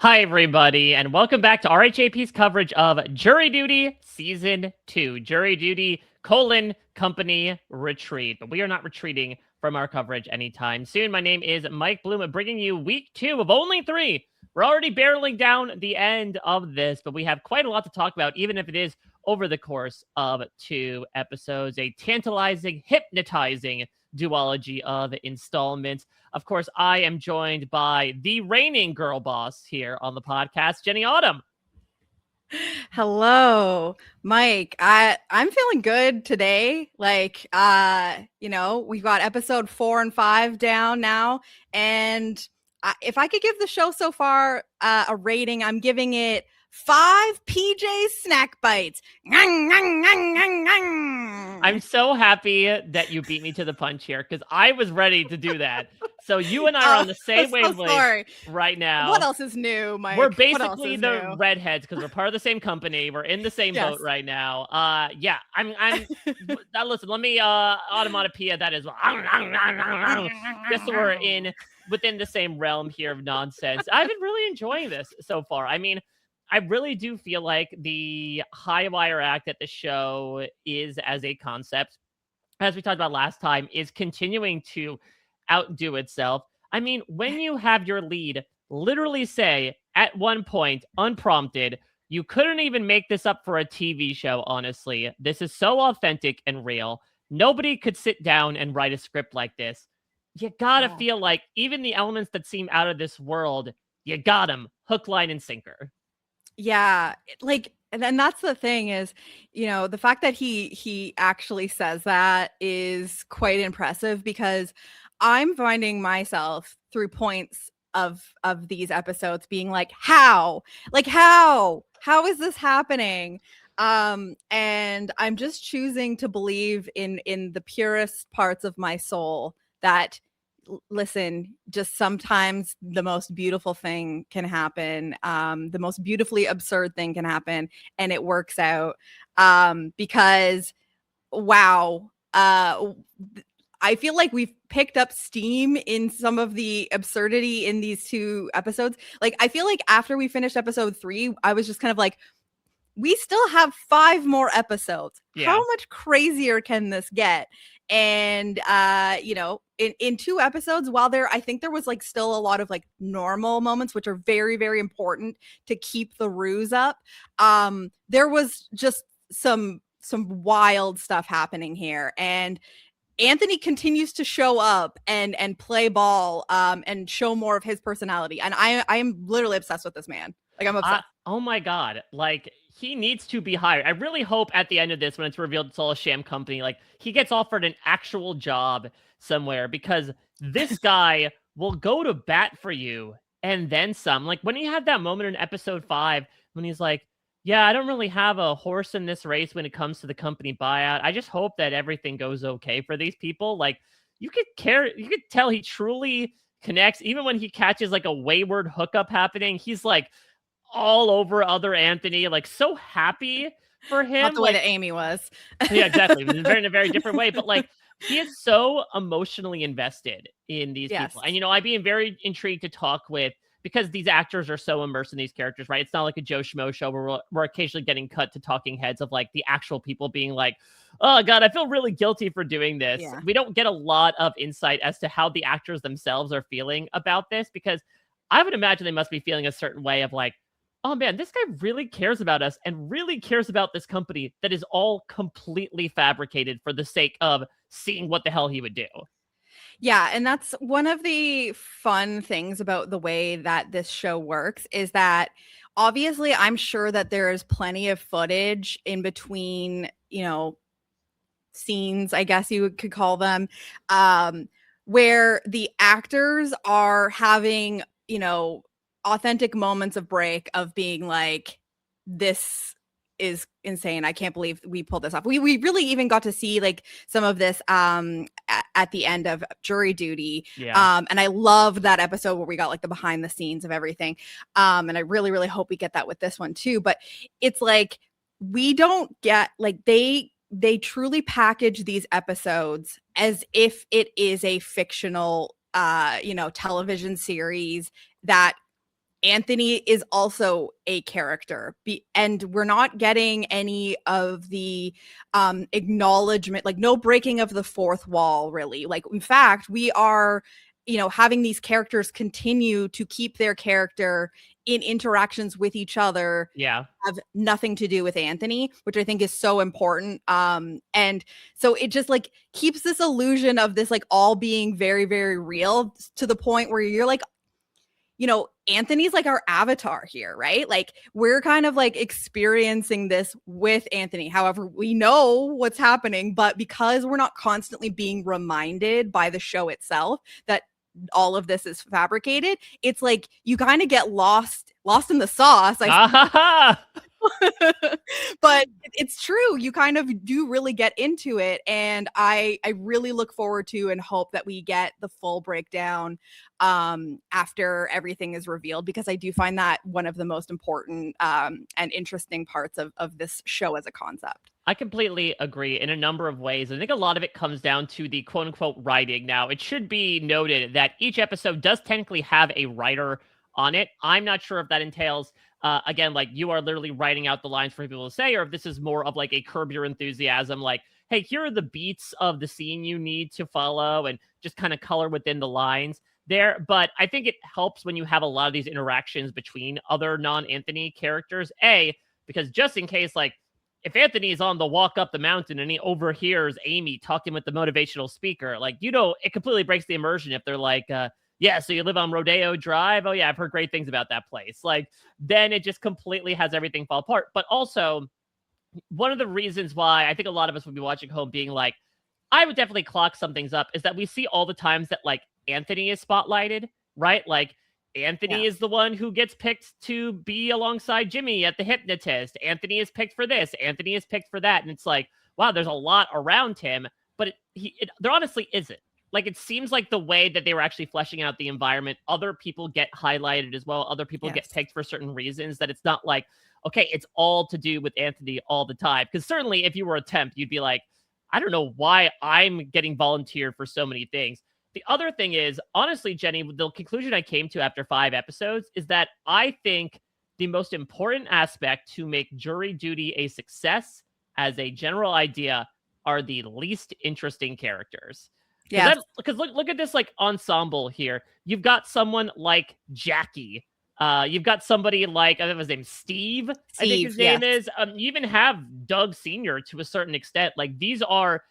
Hi, everybody, and welcome back to RHAP's coverage of Jury Duty Season 2. Jury Duty, company retreat. But we are not retreating from our coverage anytime soon. My name is Mike Bloom, bringing you week 2 of only 3. We're already barreling down the end of this, but we have quite a lot to talk about, even if it is over the course of 2 episodes. A tantalizing, hypnotizing duology of installments. Of course, I am joined by the reigning girl boss here on the podcast, Jenny Autumn. Hello, Mike. I'm feeling good today. We've got episode 4 and 5 down now, and if I could give the show so far a rating, I'm giving it 5 PJ snack bites. I'm so happy that you beat me to the punch here because I was ready to do that. So you and I are on the same wavelength right now. What else is new, Mike? We're basically the redheads because we're part of the same company. We're in the same boat right now. I'm listen, let me automatopoeia that as well. Just so we're within the same realm here of nonsense. I've been really enjoying this so far. I mean, I really do feel like the high wire act that the show is as a concept, as we talked about last time, is continuing to outdo itself. I mean, when you have your lead literally say at one point, unprompted, you couldn't even make this up for a TV show, honestly. This is so authentic and real. Nobody could sit down and write a script like this. You gotta feel like even the elements that seem out of this world, you got them. Hook, line, and sinker. Yeah, and then that's the thing is, the fact that he actually says that is quite impressive because I'm finding myself through points of these episodes being like, how is this happening? And I'm just choosing to believe in the purest parts of my soul that listen, just sometimes the most beautiful thing can happen. The most beautifully absurd thing can happen, and it works out. Because wow, I feel like we've picked up steam in some of the absurdity in these 2 episodes. Like, I feel like after we finished episode 3, I was just kind of like, we still have 5 more episodes. Yeah. How much crazier can this get? And in 2 episodes, while I think there was like still a lot of like normal moments, which are very, very important to keep the ruse up. There was just some wild stuff happening here, and Anthony continues to show up and play ball and show more of his personality. And I am literally obsessed with this man. Like, I'm obsessed. Oh my God. Like, he needs to be hired. I really hope at the end of this, when it's revealed it's all a sham company, like, he gets offered an actual job somewhere because this guy will go to bat for you and then some. Like, when he had that moment in episode 5, when he's like, yeah, I don't really have a horse in this race when it comes to the company buyout. I just hope that everything goes okay for these people. Like, you could tell he truly connects. Even when he catches like a wayward hookup happening, he's like all over other Anthony, like so happy for him. Not the way that Amy was. Yeah, exactly. In a very different way. But like, he is so emotionally invested in these people. And, I'd be very intrigued to talk with, because these actors are so immersed in these characters, right? It's not like a Joe Schmo show where we're occasionally getting cut to talking heads of like the actual people being like, oh God, I feel really guilty for doing this. Yeah. We don't get a lot of insight as to how the actors themselves are feeling about this, because I would imagine they must be feeling a certain way of like, oh man, this guy really cares about us and really cares about this company that is all completely fabricated for the sake of seeing what the hell he would do. Yeah, and that's one of the fun things about the way that this show works is that obviously I'm sure that there is plenty of footage in between, scenes, I guess you could call them, where the actors are having, authentic moments of break of being like, this is insane. I can't believe we pulled this off. We really even got to see like some of this at the end of Jury Duty. Yeah. And I loved that episode where we got like the behind the scenes of everything. And I really, really hope we get that with this one too. But it's like, we don't get like they truly package these episodes as if it is a fictional television series that Anthony is also a character, and we're not getting any of the acknowledgement, like no breaking of the fourth wall, really. Like, in fact, we are, having these characters continue to keep their character in interactions with each other. Yeah. Have nothing to do with Anthony, which I think is so important. And so it just like keeps this illusion of this like all being very, very real, to the point where you're like, Anthony's like our avatar here, right? Like, we're kind of like experiencing this with Anthony. However, we know what's happening, but because we're not constantly being reminded by the show itself that all of this is fabricated, it's like you kind of get lost in the sauce. But it's true. You kind of do really get into it. And I really look forward to and hope that we get the full breakdown after everything is revealed, because I do find that one of the most important and interesting parts of this show as a concept. I completely agree in a number of ways. I think a lot of it comes down to the quote unquote writing. Now, it should be noted that each episode does technically have a writer on it. I'm not sure if that entails, again, like you are literally writing out the lines for people to say, or if this is more of like a Curb Your Enthusiasm, like, hey, here are the beats of the scene you need to follow, and just kind of color within the lines there. But I think it helps when you have a lot of these interactions between other non-Anthony characters, because just in case, like, if Anthony's on the walk up the mountain and he overhears Amy talking with the motivational speaker, like, it completely breaks the immersion if they're like, yeah, so you live on Rodeo Drive? Oh, yeah, I've heard great things about that place. Like, then it just completely has everything fall apart. But also, one of the reasons why I think a lot of us would be watching home being like, I would definitely clock some things up, is that we see all the times that, like, Anthony is spotlighted, right? Like, Anthony is the one who gets picked to be alongside Jimmy at the hypnotist. Anthony is picked for this. Anthony is picked for that. And it's like, wow, there's a lot around him, but there honestly isn't. Like, it seems like the way that they were actually fleshing out the environment, other people get highlighted as well. Other people get picked for certain reasons, that it's not like, okay, it's all to do with Anthony all the time. Because certainly if you were a temp, you'd be like, I don't know why I'm getting volunteered for so many things. The other thing is, honestly, Jenny, the conclusion I came to after 5 episodes is that I think the most important aspect to make jury duty a success as a general idea are the least interesting characters. Yeah, because look at this like ensemble here. You've got someone like Jackie. You've got somebody like, I think his name Steve. I think his name is. You even have Doug Sr. to a certain extent. Like, these are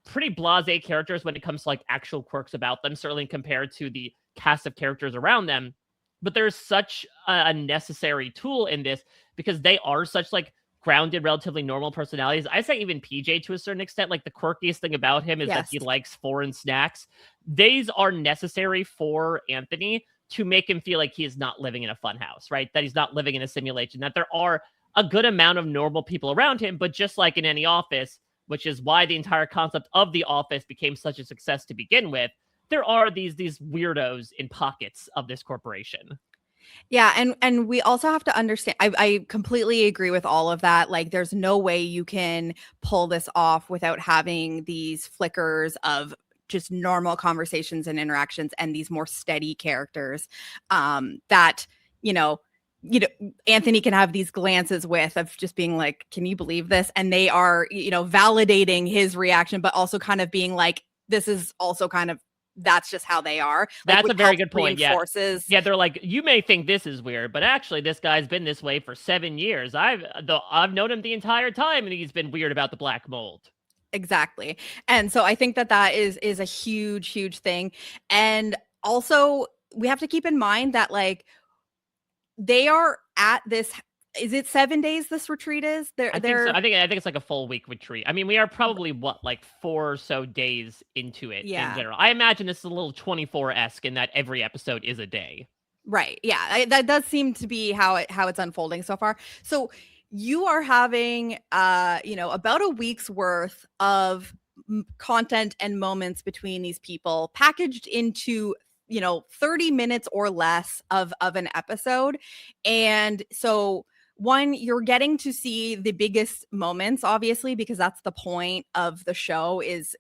pretty blasé characters when it comes to like actual quirks about them, certainly compared to the cast of characters around them. But there's such a necessary tool in this, because they are such like grounded, relatively normal personalities. I say even PJ to a certain extent, like the quirkiest thing about him is that he likes foreign snacks. These are necessary for Anthony to make him feel like he is not living in a fun house, right? That he's not living in a simulation, that there are a good amount of normal people around him. But just like in any office, which is why the entire concept of The Office became such a success to begin with, there are these weirdos in pockets of this corporation. Yeah, and we also have to understand, I completely agree with all of that. Like, there's no way you can pull this off without having these flickers of just normal conversations and interactions, and these more steady characters that, Anthony can have these glances with, of just being like, can you believe this? And they are, validating his reaction, but also kind of being like, this is also kind of, that's just how they are. Like, that's a very good point. Yeah. They're like, you may think this is weird, but actually this guy's been this way for 7 years. I've known him the entire time, and he's been weird about the black mold. Exactly. And so I think that is a huge thing. And also, we have to keep in mind that, like, they are at this, is it 7 days this retreat is? I think so. I think it's like a full week retreat. I mean, we are probably like 4 or so days into it in general. I imagine it's a little 24-esque in that every episode is a day. Right. Yeah. That does seem to be how it's unfolding so far. So you are having about a week's worth of content and moments between these people packaged into 30 minutes or less of an episode. And so, one, you're getting to see the biggest moments, obviously, because that's the point of the show, is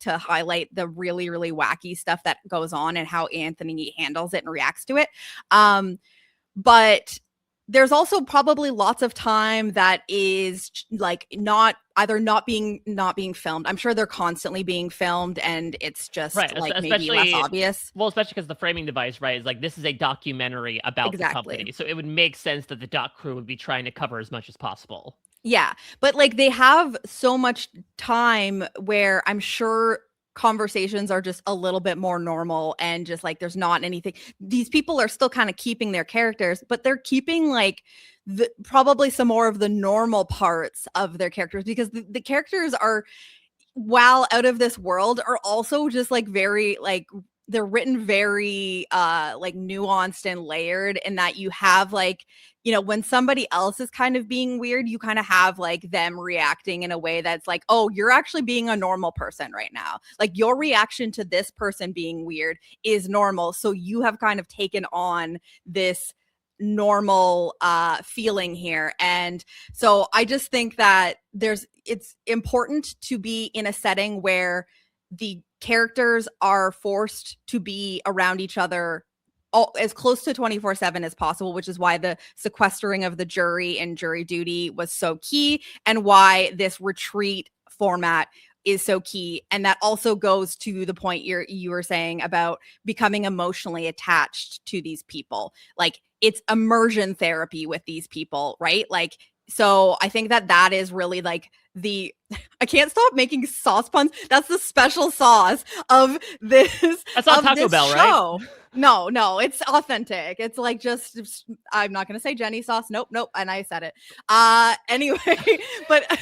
to highlight the really, really wacky stuff that goes on and how Anthony handles it and reacts to it. but there's also probably lots of time that is like not being filmed. I'm sure they're constantly being filmed, and it's just right, like maybe less obvious. Well, especially because the framing device, right, is like this is a documentary about the company, so it would make sense that the doc crew would be trying to cover as much as possible. Yeah, but like they have so much time where I'm sure conversations are just a little bit more normal, and just like there's not anything. These people are still kind of keeping their characters, but they're keeping like probably some more of the normal parts of their characters, because the characters are, while out of this world, are also just like very like they're written very like nuanced and layered, in that you have like, you know, when somebody else is kind of being weird, you kind of have like them reacting in a way that's like, oh, you're actually being a normal person right now. Like your reaction to this person being weird is normal. So you have kind of taken on this normal feeling here. And so I just think that it's important to be in a setting where the characters are forced to be around each other as close to 24/7 as possible, which is why the sequestering of the jury and jury duty was so key, and why this retreat format is so key. And that also goes to the point you were saying about becoming emotionally attached to these people. Like it's immersion therapy with these people, right? Like, so I think that is really like I can't stop making sauce puns. That's the special sauce of this. That's not Taco Bell, show. Right? No, it's authentic. It's like just I'm not gonna say Jenny sauce. Nope. And I said it. Anyway, but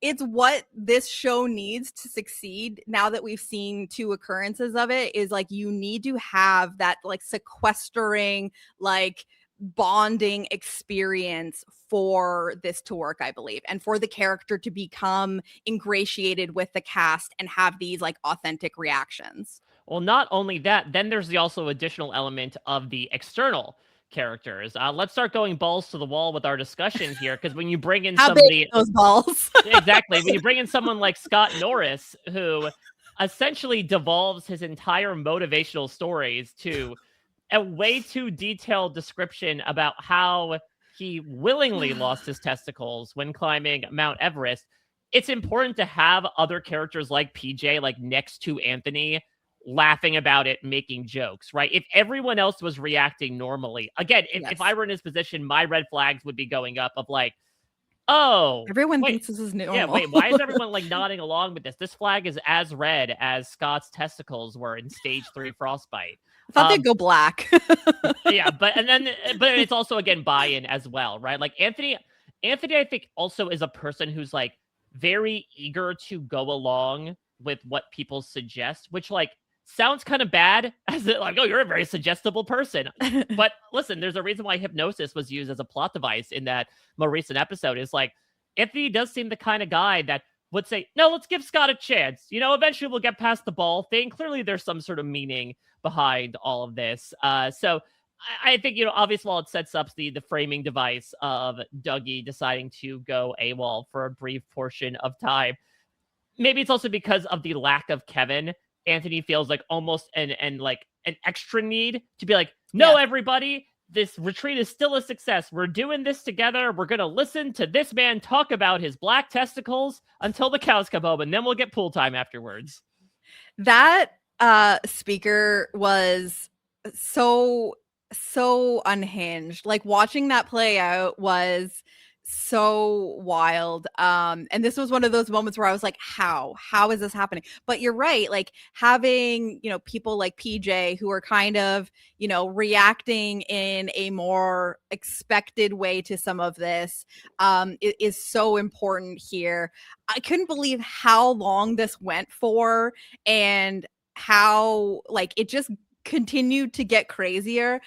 it's what this show needs to succeed. Now that we've seen 2 occurrences of it, is like you need to have that like sequestering, like bonding experience for this to work, I believe, and for the character to become ingratiated with the cast and have these like authentic reactions. Well, not only that, then there's the also additional element of the external characters. Let's start going balls to the wall with our discussion here, because when you bring in somebody, those balls, exactly, when you bring in someone like Scott Norris, who essentially devolves his entire motivational stories to a way too detailed description about how he willingly lost his testicles when climbing Mount Everest, it's important to have other characters like PJ, like next to Anthony, laughing about it, making jokes, right? If everyone else was reacting normally, again, if I were in his position, my red flags would be going up of like, oh, everyone thinks this is normal. Yeah, wait, why is everyone like nodding along with this? This flag is as red as Scott's testicles were in stage 3 frostbite. I thought they'd go black. Yeah, but it's also again buy-in as well, right? Like Anthony, I think also is a person who's like very eager to go along with what people suggest, which like sounds kind of bad as it like, oh, you're a very suggestible person. But listen, there's a reason why hypnosis was used as a plot device in that more recent episode. Is like Anthony does seem the kind of guy that would say, no, let's give Scott a chance. You know, eventually we'll get past the ball thing. Clearly there's some sort of meaning behind all of this. So I think, you know, obviously while it sets up the framing device of Dougie deciding to go AWOL for a brief portion of time, maybe it's also because of the lack of Kevin. Anthony feels like almost an extra need to be like, no, everybody, this retreat is still a success. We're doing this together. We're going to listen to this man talk about his black testicles until the cows come home, and then we'll get pool time afterwards. That speaker was so unhinged. Like watching that play out was so wild. And this was one of those moments where I was like, how is this happening? But you're right, like having, you know, people like PJ who are kind of, you know, reacting in a more expected way to some of this is so important here. I couldn't believe how long this went for, and how like it just continued to get crazier.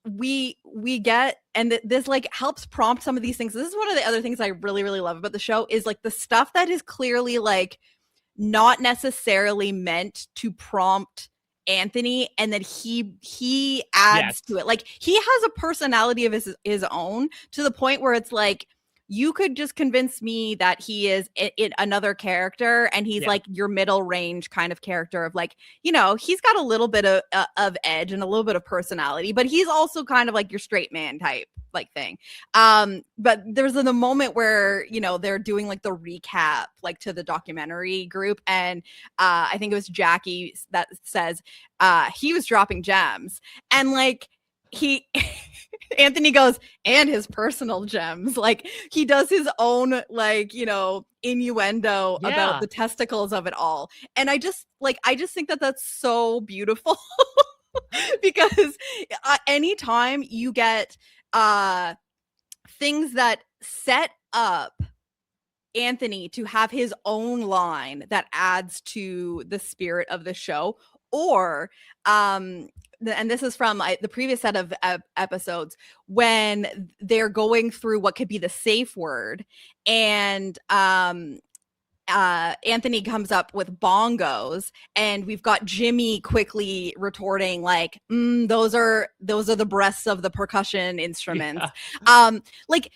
We get, and this like helps prompt some of these things. This is one of the other things I really love about the show, is like the stuff that is clearly like not necessarily meant to prompt Anthony, and that he adds to it. Like he has a personality of his own, to the point where it's like you could just convince me that he is in another character, and he's like your middle range kind of character of like, you know, he's got a little bit of edge and a little bit of personality, but he's also kind of like your straight man type like thing. But there's the moment where, you know, they're doing like the recap like to the documentary group, and I think it was Jackie that says he was dropping gems, and like he Anthony goes, and his personal gems. Like he does his own like, you know, innuendo about the testicles of it all. And I just think that that's so beautiful because anytime you get things that set up Anthony to have his own line that adds to the spirit of the show, or and this is from the previous set of episodes when they're going through what could be the safe word, and Anthony comes up with bongos, and we've got Jimmy quickly retorting like, those are the breasts of the percussion instruments. Like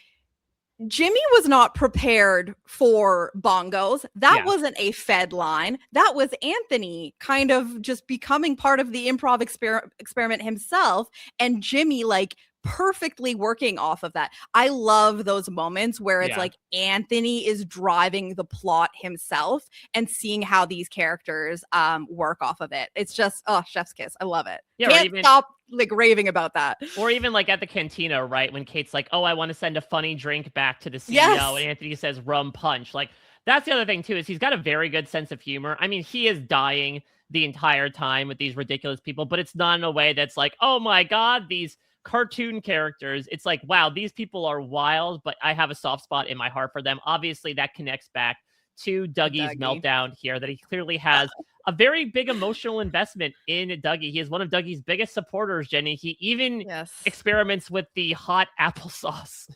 Jimmy was not prepared for bongos. That wasn't a fed line. That was Anthony kind of just becoming part of the improv experiment himself, and Jimmy like perfectly working off of that. I love those moments where it's like Anthony is driving the plot himself and seeing how these characters work off of it. It's just chef's kiss. I love it. Can't stop like raving about that. Or even like at the cantina, right? When Kate's like, oh, I want to send a funny drink back to the CEO, and Anthony says rum punch. Like that's the other thing too, is he's got a very good sense of humor. I mean, he is dying the entire time with these ridiculous people, but it's not in a way that's like, oh my God, these cartoon characters. It's like, wow, these people are wild, but I have a soft spot in my heart for them. Obviously, that connects back to Dougie's meltdown here, that he clearly has a very big emotional investment in Dougie. He is one of Dougie's biggest supporters, Jenny. He even experiments with the hot applesauce.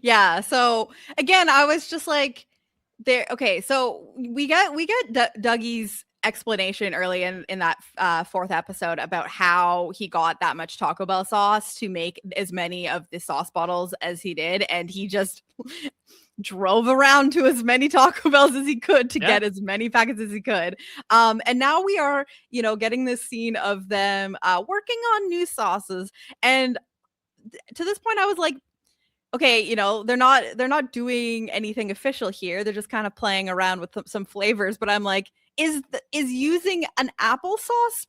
Yeah. So again, I was just like, there. Okay, so we get Dougie's explanation early in that fourth episode about how he got that much Taco Bell sauce to make as many of the sauce bottles as he did, and he just drove around to as many Taco Bells as he could to get as many packets as he could. And now we are, you know, getting this scene of them working on new sauces, and to this point I was like, okay, you know, they're not doing anything official here. They're just kind of playing around with some flavors. But I'm like, is using an applesauce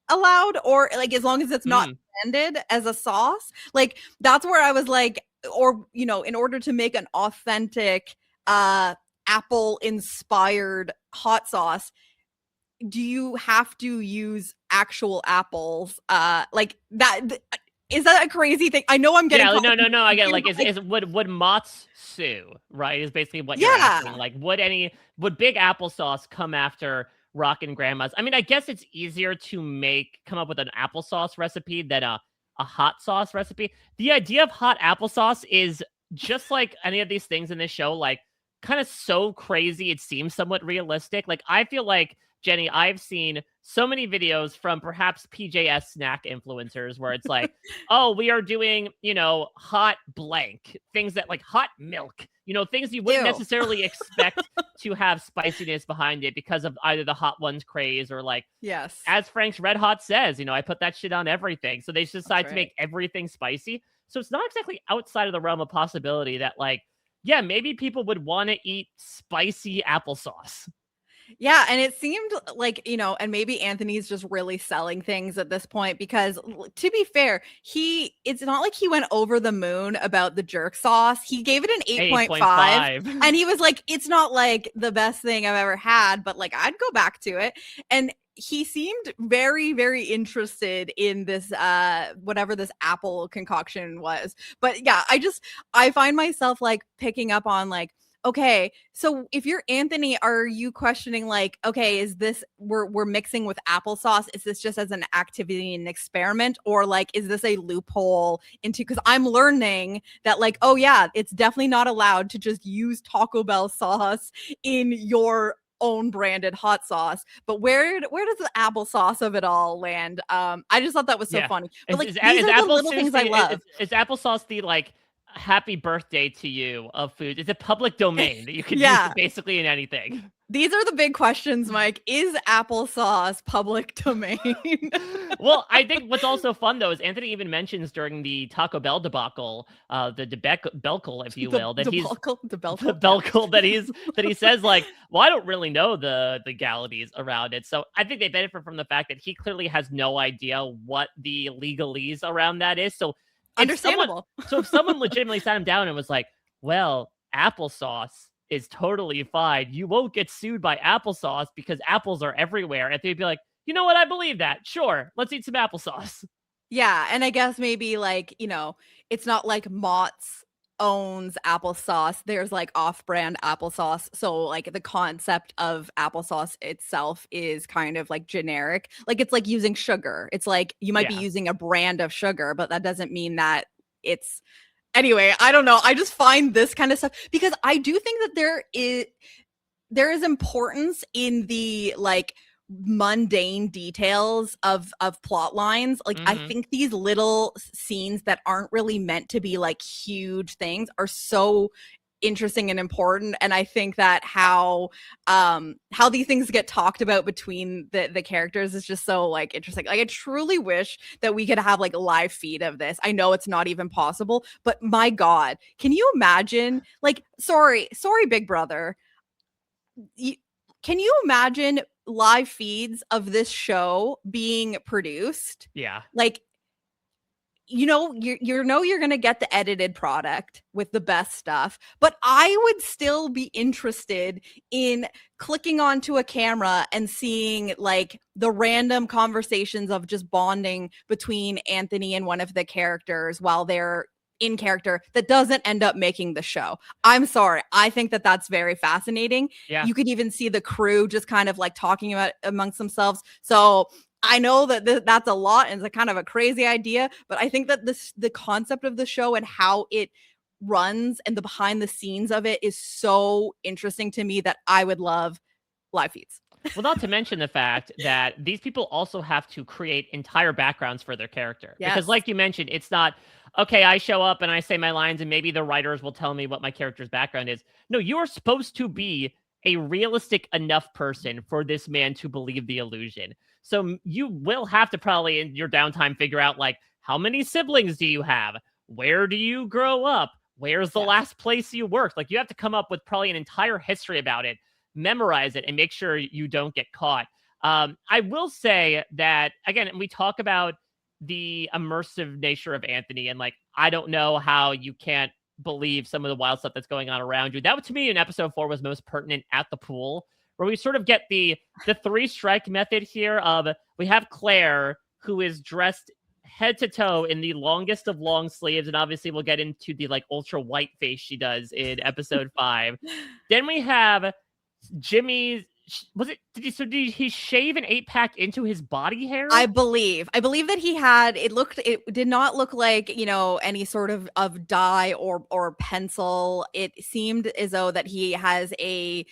allowed, or like as long as it's not branded as a sauce? Like that's where I was like, or you know, in order to make an authentic apple inspired hot sauce, do you have to use actual apples? Like that. Is that a crazy thing? I know I'm getting no. I get it. Like, would Mott's sue, right? Is basically what you're asking. Like, would Big Applesauce come after Rockin Grandma's? I mean, I guess it's easier to come up with an applesauce recipe than a hot sauce recipe. The idea of hot applesauce is just like any of these things in this show, like kind of so crazy it seems somewhat realistic. Like, I feel like, Jenny, I've seen so many videos from perhaps PJS snack influencers where it's like, oh, we are doing, you know, hot blank, things that like hot milk, you know, things you wouldn't necessarily expect to have spiciness behind it because of either the hot ones craze or like, as Frank's Red Hot says, you know, I put that shit on everything. So they decide to make everything spicy. So it's not exactly outside of the realm of possibility that like, yeah, maybe people would want to eat spicy applesauce. Yeah, and it seemed like, you know, and maybe Anthony's just really selling things at this point because, to be fair, it's not like he went over the moon about the jerk sauce. He gave it an 8.5, and he was like, it's not like the best thing I've ever had, but like I'd go back to it. And he seemed very, very interested in this, whatever this apple concoction was. But yeah, I find myself like picking up on like, okay, so if you're Anthony, are you questioning like, okay, is this we're mixing with applesauce? Is this just as an activity and experiment, or like is this a loophole into? Because I'm learning that like, oh yeah, it's definitely not allowed to just use Taco Bell sauce in your own branded hot sauce. But where does the applesauce of it all land? I just thought that was so funny. But like these are the little things I love. Is applesauce the like happy birthday to you of food. It's a public domain that you can use it basically in anything. These are the big questions, Mike. Is applesauce public domain? Well, I think what's also fun, though, is Anthony even mentions during the Taco Bell debacle, the debacle, if you will, that he's that he says, like, well, I don't really know the legalities around it. So I think they benefit from the fact that he clearly has no idea what the legalese around that is. So understandable. If someone legitimately sat him down and was like, well, applesauce is totally fine. You won't get sued by applesauce because apples are everywhere. And they'd be like, you know what? I believe that. Sure. Let's eat some applesauce. Yeah. And I guess maybe like, it's not like Mott's owns applesauce. There's like off-brand applesauce. So like the concept of applesauce itself is kind of like generic. Like it's like using sugar. It's like you might be using a brand of sugar, but that doesn't mean that it's anyway, I don't know. I just find this kind of stuff because I do think that there is importance in the like mundane details of plot lines. Like I think these little scenes that aren't really meant to be like huge things are so interesting and important, and I think that how these things get talked about between the characters is just so like interesting. Like I truly wish that we could have like a live feed of this. I know it's not even possible, but my god, can you imagine, like, sorry Big Brother, can you imagine live feeds of this show being produced? Like, you're going to get the edited product with the best stuff, but I would still be interested in clicking onto a camera and seeing like the random conversations of just bonding between Anthony and one of the characters while they're in character that doesn't end up making the show. I'm sorry. I think that that's very fascinating. You could even see the crew just kind of like talking about amongst themselves. So I know that that's a lot and it's a kind of a crazy idea, but I think that the concept of the show and how it runs and the behind the scenes of it is so interesting to me that I would love live feeds. Well, not to mention the fact that these people also have to create entire backgrounds for their character. Because like you mentioned, it's not, okay, I show up and I say my lines and maybe the writers will tell me what my character's background is. No, you are supposed to be a realistic enough person for this man to believe the illusion. So you will have to probably in your downtime figure out like, how many siblings do you have? Where do you grow up? Where's the last place you worked? Like you have to come up with probably an entire history about it, memorize it, and make sure you don't get caught. I will say that, again, we talk about the immersive nature of Anthony and like, I don't know how you can't believe some of the wild stuff that's going on around you. That to me in episode 4 was most pertinent at the pool, where we sort of get the 3-strike method here of we have Claire, who is dressed head to toe in the longest of long sleeves, and obviously we'll get into the like ultra white face she does in episode 5. Then we have Jimmy's, did he shave an 8-pack into his body hair? I believe that he had, it did not look like, any sort of dye or pencil. It seemed as though that he has a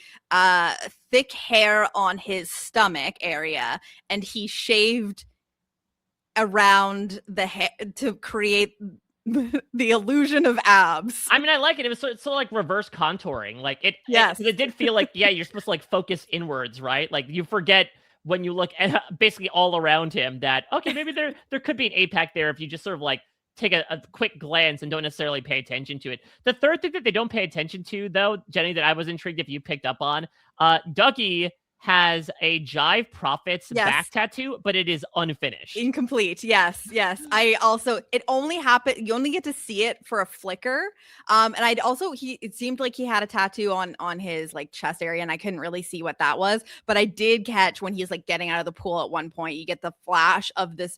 thick hair on his stomach area, and he shaved around the hair to create the illusion of abs. I mean, I like it. It was so like reverse contouring. Like it did feel like, you're supposed to like focus inwards, right? Like you forget when you look at basically all around him that, okay, maybe there could be an 8-pack there if you just sort of like take a quick glance and don't necessarily pay attention to it. The third thing that they don't pay attention to, though, Jenny, that I was intrigued if you picked up on, Dougie has a Jive Profits back tattoo, but it is unfinished. Incomplete. Yes. I also, it only happened, you only get to see it for a flicker. And I'd also, it seemed like he had a tattoo on his like chest area, and I couldn't really see what that was, but I did catch when he's like getting out of the pool at one point, you get the flash of this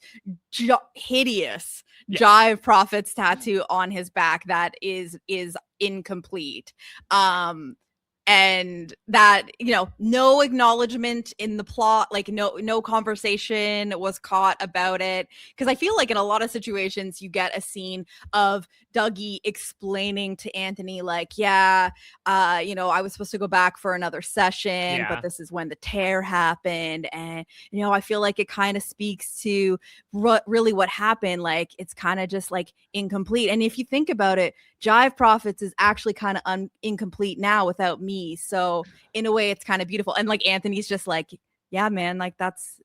hideous Jive Profits tattoo on his back that is incomplete. And that, no acknowledgement in the plot, like no conversation was caught about it. Because I feel like in a lot of situations, you get a scene of Dougie explaining to Anthony, like, I was supposed to go back for another session, but this is when the tear happened. And, I feel like it kind of speaks to really what happened. Like, it's kind of just like incomplete. And if you think about it, Jive Profits is actually kind of incomplete now without me. So in a way, it's kind of beautiful. And like Anthony's just like, yeah, man, like that's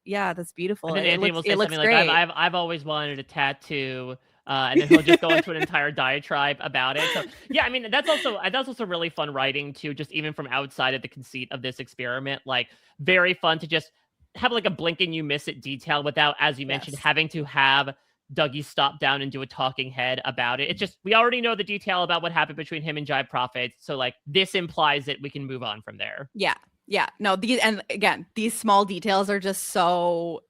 beautiful. And then It Anthony looks will say something like, great. I've always wanted a tattoo. And then he'll just go into an entire diatribe about it. So yeah, I mean, that's also really fun writing too, just even from outside of the conceit of this experiment. Like very fun to just have like a blink and you miss it detail without, as you mentioned, having to have Dougie stop down and do a talking head about it. It's just, we already know the detail about what happened between him and Jive Profits. So like this implies that we can move on from there. Yeah. Yeah, no, these small details are just so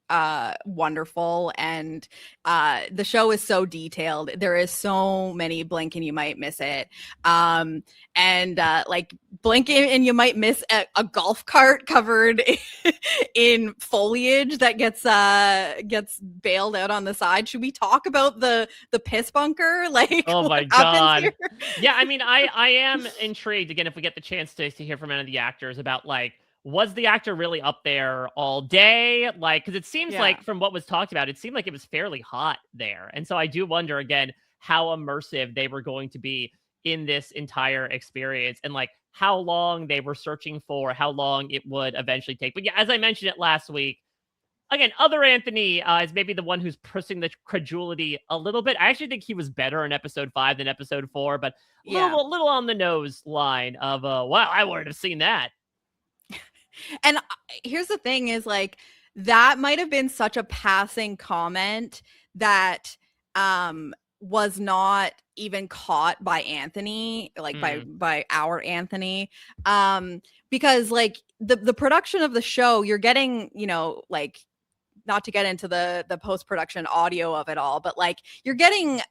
wonderful, and the show is so detailed. There is so many blink and you might miss it, and like blink and you might miss a golf cart covered in foliage that gets bailed out on the side. Should we talk about the piss bunker? Like, oh my god, yeah. I mean, I am intrigued again if we get the chance to hear from any of the actors about like, was the actor really up there all day? Like, because it seems like from what was talked about, it seemed like it was fairly hot there. And so I do wonder again how immersive they were going to be in this entire experience and like how long they were searching for, how long it would eventually take. But yeah, as I mentioned it last week, again, other Anthony is maybe the one who's pushing the credulity a little bit. I actually think he was better in episode 5 than episode 4, but a little on the nose line of, wow, I wouldn't have seen that. And here's the thing is like, that might have been such a passing comment that was not even caught by Anthony, like by our Anthony, because like the production of the show, you're getting, you know, like, not to get into the post-production audio of it all, but like you're getting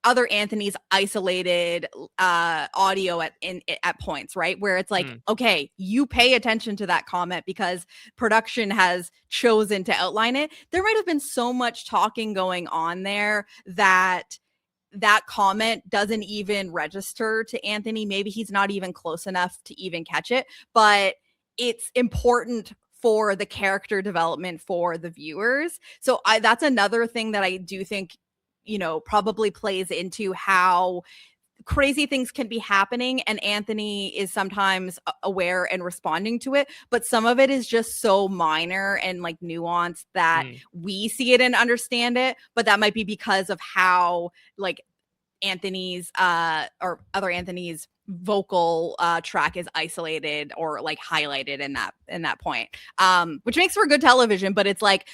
other Anthony's isolated audio at points, right? Where it's like, okay, you pay attention to that comment because production has chosen to outline it. There might have been so much talking going on there that comment doesn't even register to Anthony. Maybe he's not even close enough to even catch it, but it's important for the character development for the viewers. So that's another thing that I do think, you know, probably plays into how crazy things can be happening, and Anthony is sometimes aware and responding to it, but some of it is just so minor and like nuanced that we see it and understand it, but that might be because of how like Anthony's or other Anthony's vocal track is isolated or like highlighted in that point, which makes for good television. But it's like,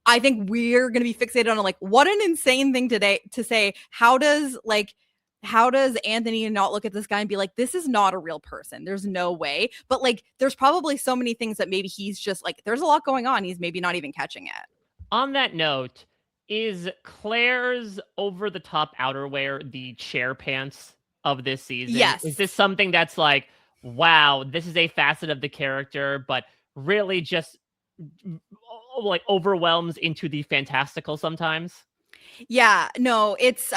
I think we're going to be fixated on like, what an insane thing today to say. How does Anthony not look at this guy and be like, this is not a real person? There's no way. But like, there's probably so many things that maybe he's just like, there's a lot going on. He's maybe not even catching it. On that note, is Claire's over-the-top outerwear the chair pants of this season? Yes. Is this something that's like, wow, this is a facet of the character, but really just like overwhelms into the fantastical sometimes? Yeah, no, it's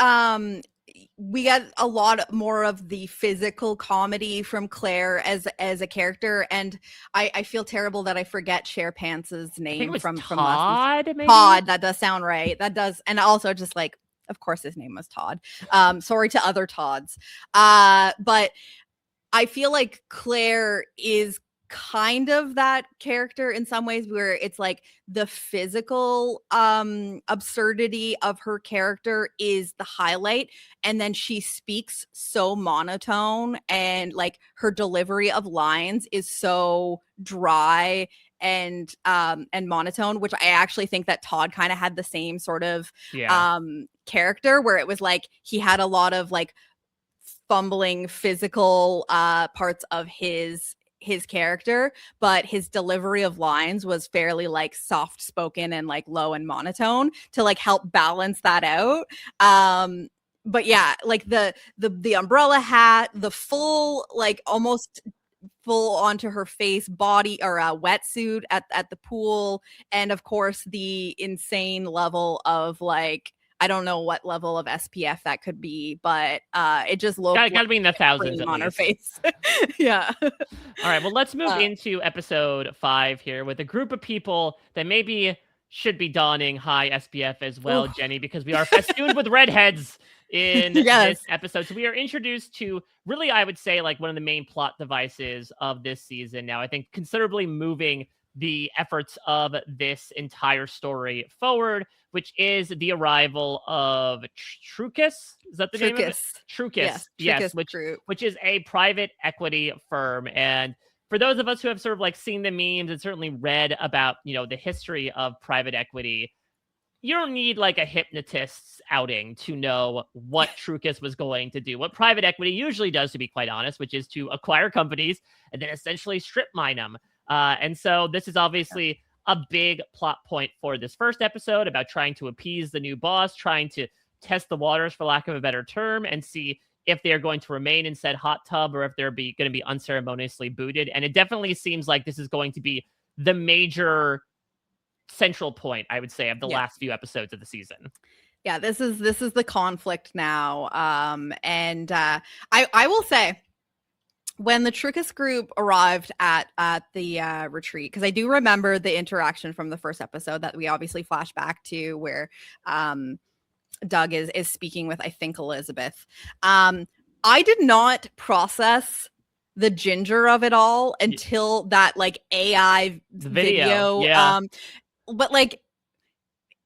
we get a lot more of the physical comedy from Claire as a character, and I feel terrible that I forget Cher Pants's name from Todd. Maybe? Todd, that does sound right. That does, and also just like, of course his name was Todd. Sorry to other Todds. But I feel like Claire is kind of that character in some ways, where it's like the physical absurdity of her character is the highlight, and then she speaks so monotone, and like her delivery of lines is so dry and monotone, which I actually think that Todd kind of had the same sort of character, where it was like he had a lot of like fumbling physical parts of his character, but his delivery of lines was fairly like soft spoken and like low and monotone to like help balance that out. But yeah, like the umbrella hat, the full like almost full onto her face body or a wetsuit at the pool, and of course the insane level of like, I don't know what level of SPF that could be, but it just looked gotta be in the thousands on her face. Yeah. All right, well, let's move into episode 5 here with a group of people that maybe should be donning high SPF as well, Jenny, because we are festooned with redheads in Yes. this episode. So we are introduced to really, I would say, like one of the main plot devices of this season now. I think considerably moving the efforts of this entire story forward, which is the arrival of Trucus. Is that the name of it? Trucus. Yes, which is a private equity firm. And for those of us who have sort of like seen the memes and certainly read about, the history of private equity, you don't need like a hypnotist's outing to know what Trucus was going to do. What private equity usually does, to be quite honest, which is to acquire companies and then essentially strip mine them. And so this is obviously a big plot point for this first episode about trying to appease the new boss, trying to test the waters, for lack of a better term, and see if they're going to remain in said hot tub or if they're going to be unceremoniously booted. And it definitely seems like this is going to be the major central point, I would say, of the last few episodes of the season. Yeah, this is the conflict now. And I will say, when the Trucus group arrived at the retreat, because I do remember the interaction from the first episode that we obviously flash back to, where Doug is speaking with, I think, Elizabeth. I did not process the ginger of it all until that like AI video. Yeah. But like,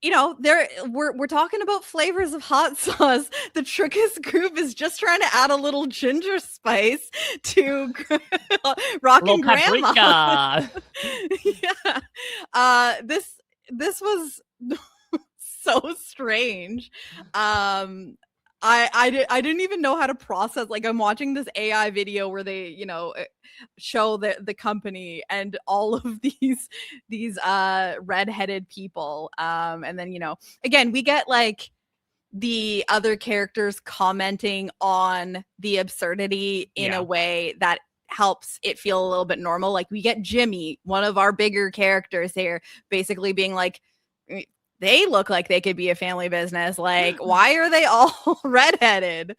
we're talking about flavors of hot sauce. The Trucus group is just trying to add a little ginger spice to Rockin Grandma. Yeah. This was so strange. I didn't even know how to process. Like, I'm watching this AI video where they, show the company and all of these redheaded people. And then, again, we get like the other characters commenting on the absurdity in a way that helps it feel a little bit normal. Like, we get Jimmy, one of our bigger characters here, basically being like, they look like they could be a family business. Like, why are they all redheaded?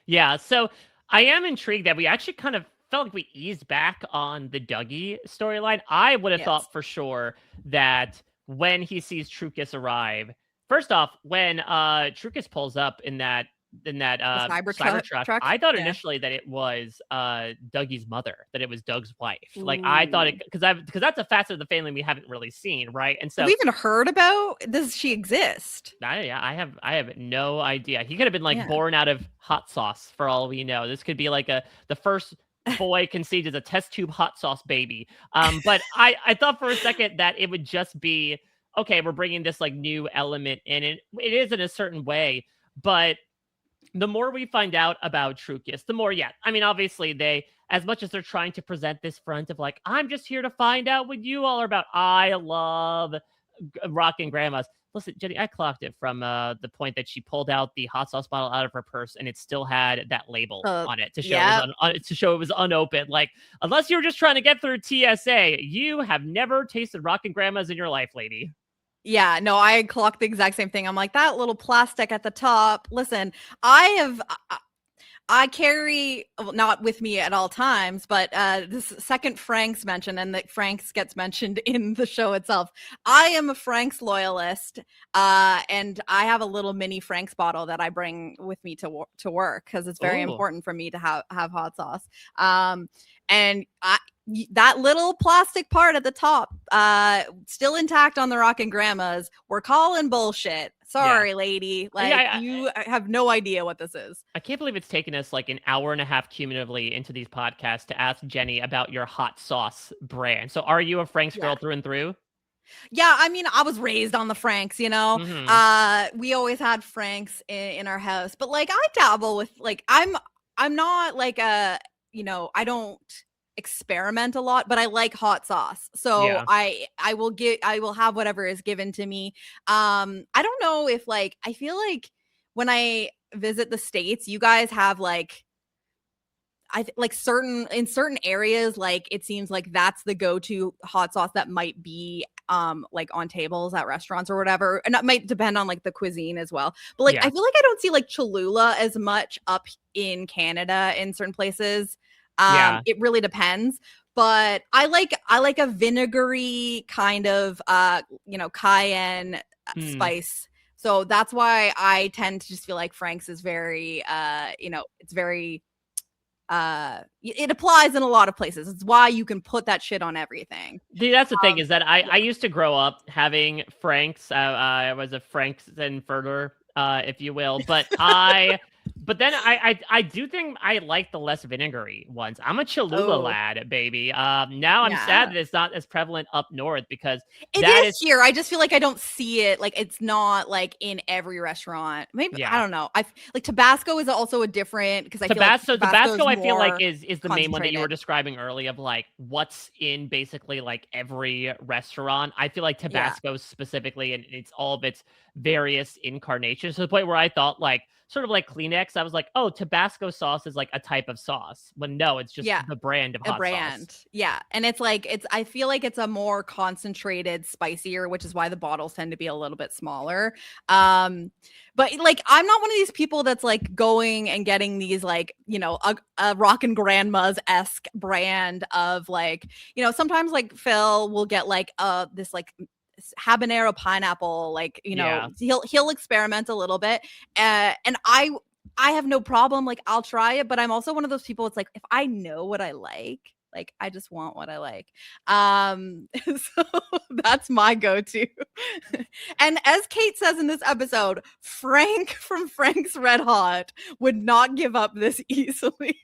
Yeah, so I am intrigued that we actually kind of felt like we eased back on the Dougie storyline. I would have thought for sure that when he sees Trucus arrive, first off, when Trucus pulls up in that cyber truck, I thought initially that it was Dougie's mother, that it was Doug's wife. Ooh. Like, I thought it, because that's a facet of the family we haven't really seen, right? And so have we even heard about, does she exist? I have no idea. He could have been like born out of hot sauce for all we know. This could be like the first boy conceived as a test tube hot sauce baby. But I thought for a second that it would just be, okay, we're bringing this like new element in, and it is in a certain way, but the more we find out about Trucus, the more, I mean, obviously they, as much as they're trying to present this front of like, I'm just here to find out what you all are about. I love Rockin Grandmas. Listen, Jenny, I clocked it from the point that she pulled out the hot sauce bottle out of her purse and it still had that label on it to show it was unopened. Like, unless you were just trying to get through TSA, you have never tasted Rockin Grandmas in your life, lady. Yeah, no, I clocked the exact same thing. I'm like, that little plastic at the top. Listen, I carry, well, not with me at all times, but this second Frank's mentioned, and that Frank's gets mentioned in the show itself. I am a Frank's loyalist, and I have a little mini Frank's bottle that I bring with me to work because it's very important for me to have hot sauce. And that little plastic part at the top, still intact on the Rockin Grandmas. We're calling bullshit. Sorry, lady. Like, you have no idea what this is. I can't believe it's taken us like an hour and a half cumulatively into these podcasts to ask Jenny about your hot sauce brand. So are you a Frank's girl through and through? Yeah, I mean, I was raised on the Franks, we always had Franks in our house, but like, I dabble with, like, I'm not like I don't experiment a lot, but I like hot sauce. So I will have whatever is given to me. I don't know if, like, I feel like when I visit the States, you guys have like, in certain areas, like, it seems like that's the go-to hot sauce that might be like on tables at restaurants or whatever, and that might depend on like the cuisine as well, but like I feel like I don't see like Cholula as much up in Canada in certain places. It really depends, but I like a vinegary kind of cayenne spice. So that's why I tend to just feel like Frank's is very, it's very, it applies in a lot of places. It's why you can put that shit on everything. Dude, that's the thing is that I used to grow up having Franks. I was a Franks and Furter, if you will. But then I do think I like the less vinegary ones. I'm a Cholula lad, baby. Now I'm sad that it's not as prevalent up north because it is here. I just feel like I don't see it. Like it's not like in every restaurant. Maybe I don't know. I like Tabasco is also a different because I feel like Tabasco I feel like is the main one that you were describing earlier of like what's in basically like every restaurant. I feel like Tabasco specifically and it's all of its various incarnations to the point where I thought like sort of like Kleenex. I was like, oh, Tabasco sauce is like a type of sauce. When no, it's just the brand of hot sauce. Yeah. And it's like I feel like it's a more concentrated, spicier, which is why the bottles tend to be a little bit smaller. But like I'm not one of these people that's like going and getting these like, a Rockin Grandma's-esque brand of like, sometimes like Phil will get like this like habanero pineapple, like he'll experiment a little bit, and I have no problem, like I'll try it, but I'm also one of those people, it's like if I know what I like I just want what I like. So that's my go-to. And as Kate says in this episode, Frank from Frank's Red Hot would not give up this easily.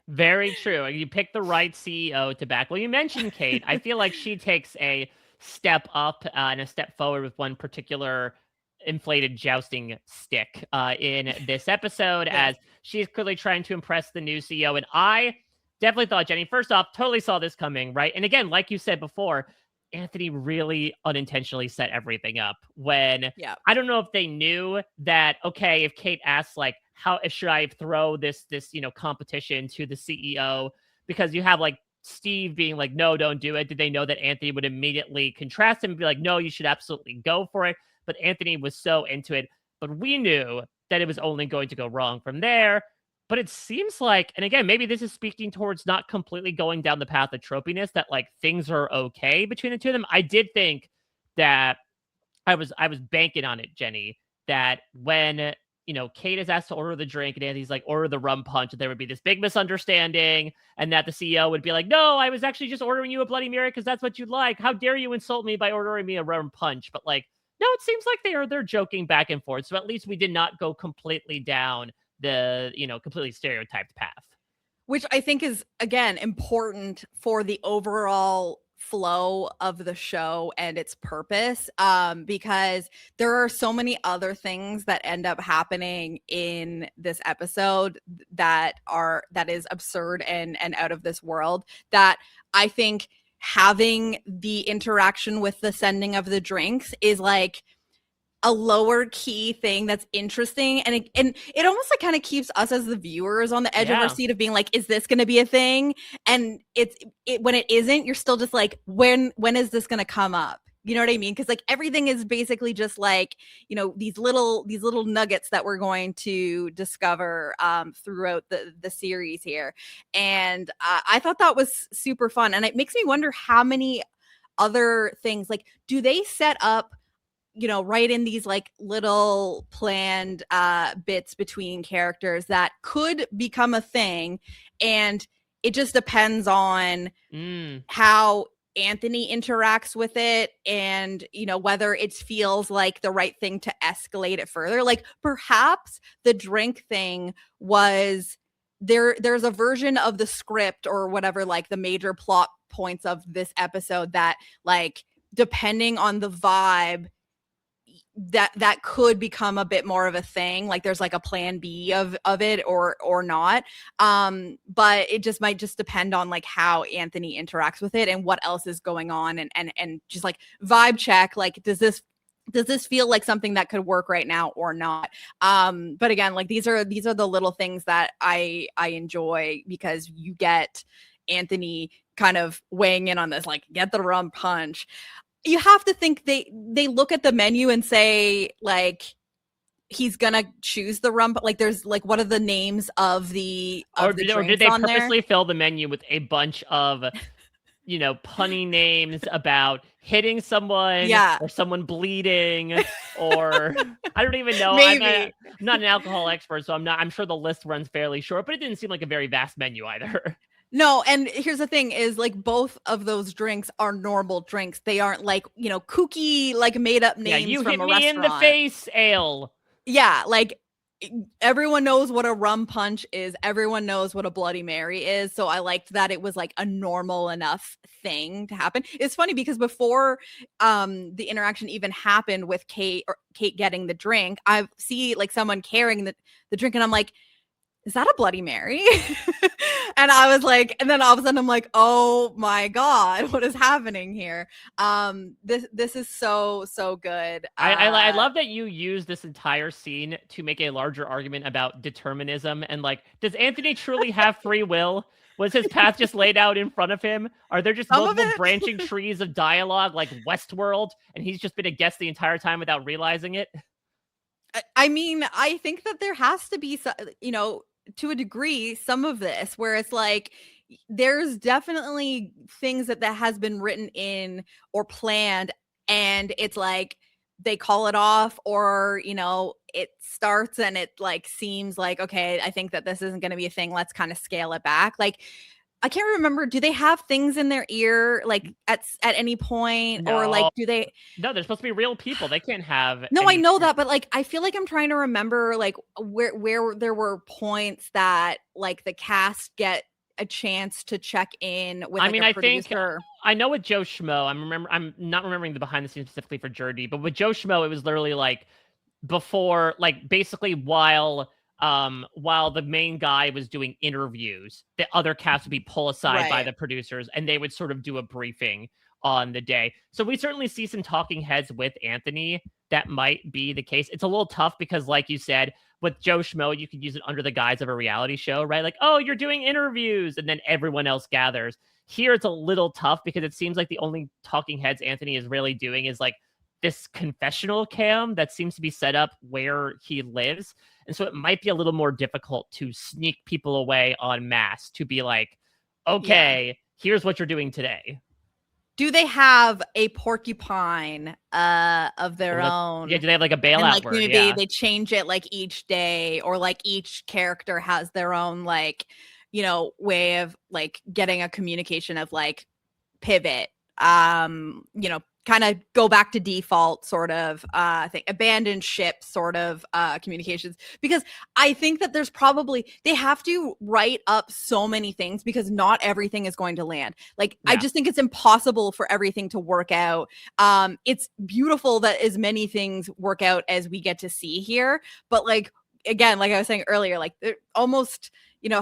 Very true. You picked the right CEO to back. Well, you mentioned Kate. I feel like she takes a step up and a step forward with one particular inflated jousting stick in this episode, as she's clearly trying to impress the new CEO. And I definitely thought, Jenny, first off, totally saw this coming, right? And again, like you said before, Anthony really unintentionally set everything up when I don't know if they knew that, okay, if Kate asks like, how should I throw this competition to the CEO? Because you have like Steve being like, no, don't do it. Did they know that Anthony would immediately contrast him and be like, no, you should absolutely go for it? But Anthony was so into it. But we knew that it was only going to go wrong from there. But it seems like, and again, maybe this is speaking towards not completely going down the path of tropiness, that like things are okay between the two of them. I did think that I was banking on it, Jenny, that when Kate is asked to order the drink and Anthony's like, order the rum punch, there would be this big misunderstanding and that the CEO would be like, no, I was actually just ordering you a Bloody Mary because that's what you'd like. How dare you insult me by ordering me a rum punch? But like, no, it seems like they're joking back and forth. So at least we did not go completely down the, completely stereotyped path. Which I think is, again, important for the overall flow of the show and its purpose, because there are so many other things that end up happening in this episode that is absurd and out of this world, that I think having the interaction with the sending of the drinks is like a lower key thing that's interesting, and it almost like kind of keeps us as the viewers on the edge of our seat of being like, is this going to be a thing? And it when it isn't, you're still just like, when is this going to come up? You know what I mean? Because like everything is basically just like, these little nuggets that we're going to discover throughout the series here. And I thought that was super fun, and it makes me wonder how many other things, like, do they set up right in these like little planned bits between characters that could become a thing, and it just depends on how Anthony interacts with it, and whether it feels like the right thing to escalate it further. Like perhaps the drink thing was there's a version of the script or whatever, like the major plot points of this episode, that like depending on the vibe, that could become a bit more of a thing. Like there's like a plan B of it or not. But it just might just depend on like how Anthony interacts with it and what else is going on, and just like vibe check. Like, does this feel like something that could work right now or not? But again, like these are the little things that I enjoy, because you get Anthony kind of weighing in on this, like, get the rum punch. You have to think they look at the menu and say like, he's gonna choose the rum, but like there's like, what are the names of the did they purposely fill the menu with a bunch of punny names about hitting someone or someone bleeding, or I don't even know. Maybe. I'm not an alcohol expert, so I'm sure the list runs fairly short, but it didn't seem like a very vast menu either. No, and here's the thing is like both of those drinks are normal drinks. They aren't like, kooky, like made up names you from hit a me restaurant. in the face ale. Yeah, like everyone knows what a rum punch is. Everyone knows what a Bloody Mary is. So I liked that it was like a normal enough thing to happen. It's funny because before the interaction even happened with Kate getting the drink, I see like someone carrying the drink and I'm like, is that a Bloody Mary? And I was like, and then all of a sudden I'm like, oh my God, what is happening here? This is so good. I love that you use this entire scene to make a larger argument about determinism and like, does Anthony truly have free will? Was his path just laid out in front of him? Are there just multiple branching trees of dialogue like Westworld, and he's just been a guest the entire time without realizing it? I mean, I think that there has to be, to a degree, some of this where it's like there's definitely things that has been written in or planned, and it's like they call it off, or it starts and it like seems like, okay, I think that this isn't going to be a thing, let's kind of scale it back. Like I can't remember, do they have things in their ear like at any point? No. Or like do they? No, they're supposed to be real people. They can't have No, I know that, but like I feel like I'm trying to remember like where there were points that like the cast get a chance to check in with like, a producer. I know with Joe Schmo, I'm not remembering the behind the scenes specifically for Journey, but with Joe Schmo, it was literally like before, like basically while the main guy was doing interviews, the other cast would be pulled aside by the producers and they would sort of do a briefing on the day. So we certainly see some talking heads with Anthony. That might be the case. It's a little tough because, like you said, with Joe Schmo, you could use it under the guise of a reality show, right? Like, oh, you're doing interviews, and then everyone else gathers. Here, it's a little tough because it seems like the only talking heads Anthony is really doing is like this confessional cam that seems to be set up where he lives. And so it might be a little more difficult to sneak people away en masse to be like, okay, here's what you're doing today. Do they have a porcupine of their own? Yeah, do they have like a bailout word? Maybe they change it like each day, or like each character has their own like, way of like getting a communication of like pivot, kind of go back to default sort of thing, abandoned ship sort of communications, because I think that there's probably, they have to write up so many things because not everything is going to land. Like, I just think it's impossible for everything to work out. It's beautiful that as many things work out as we get to see here, but like, again, like I was saying earlier, like they're almost,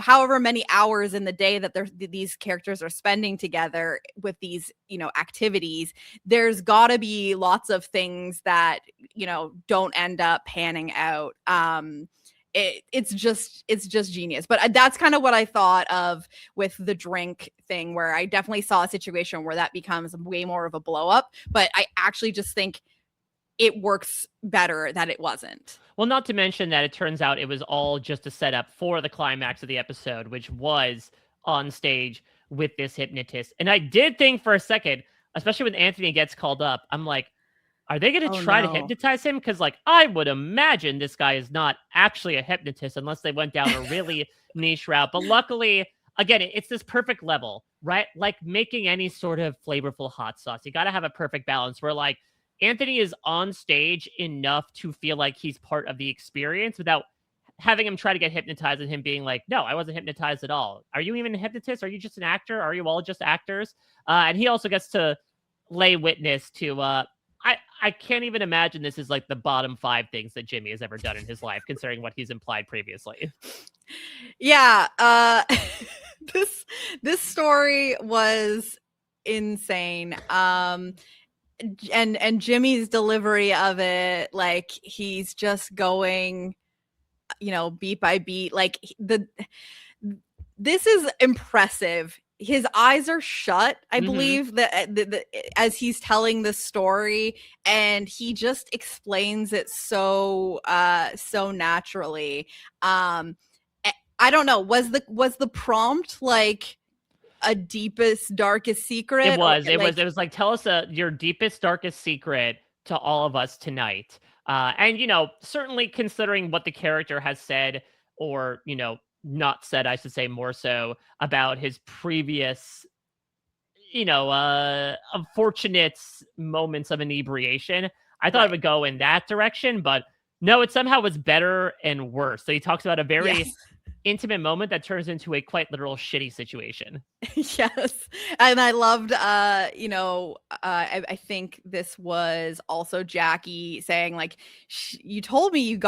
however many hours in the day that these characters are spending together with these, activities, there's got to be lots of things that, don't end up panning out. It's just genius. But that's kind of what I thought of with the drink thing, where I definitely saw a situation where that becomes way more of a blow up. But I actually just think it works better that it wasn't. Well, not to mention that it turns out it was all just a setup for the climax of the episode, which was on stage with this hypnotist. And I did think for a second, especially when Anthony gets called up, I'm like, are they going to try to hypnotize him? Because like, I would imagine this guy is not actually a hypnotist unless they went down a really niche route. But luckily, again, it's this perfect level, right? Like making any sort of flavorful hot sauce. You got to have a perfect balance where like, Anthony is on stage enough to feel like he's part of the experience without having him try to get hypnotized and him being like, no, I wasn't hypnotized at all. Are you even a hypnotist? Are you just an actor? Are you all just actors? And he also gets to lay witness to, I can't even imagine this is like the bottom 5 things that Jimmy has ever done in his life, considering what he's implied previously. Yeah. This story was insane. And Jimmy's delivery of it, like he's just going, beat by beat. Like this is impressive. His eyes are shut, I believe, that as he's telling the story, and he just explains it so naturally. I don't know. Was the prompt like a deepest, darkest secret. It was like, tell us your deepest, darkest secret to all of us tonight. And, certainly considering what the character has said, or, not said, I should say, more so, about his previous, unfortunate moments of inebriation. I thought it would go in that direction, but no, it somehow was better and worse. So he talks about a very intimate moment that turns into a quite literal shitty situation. Yes. And I loved, I think this was also Jackie saying, like, you told me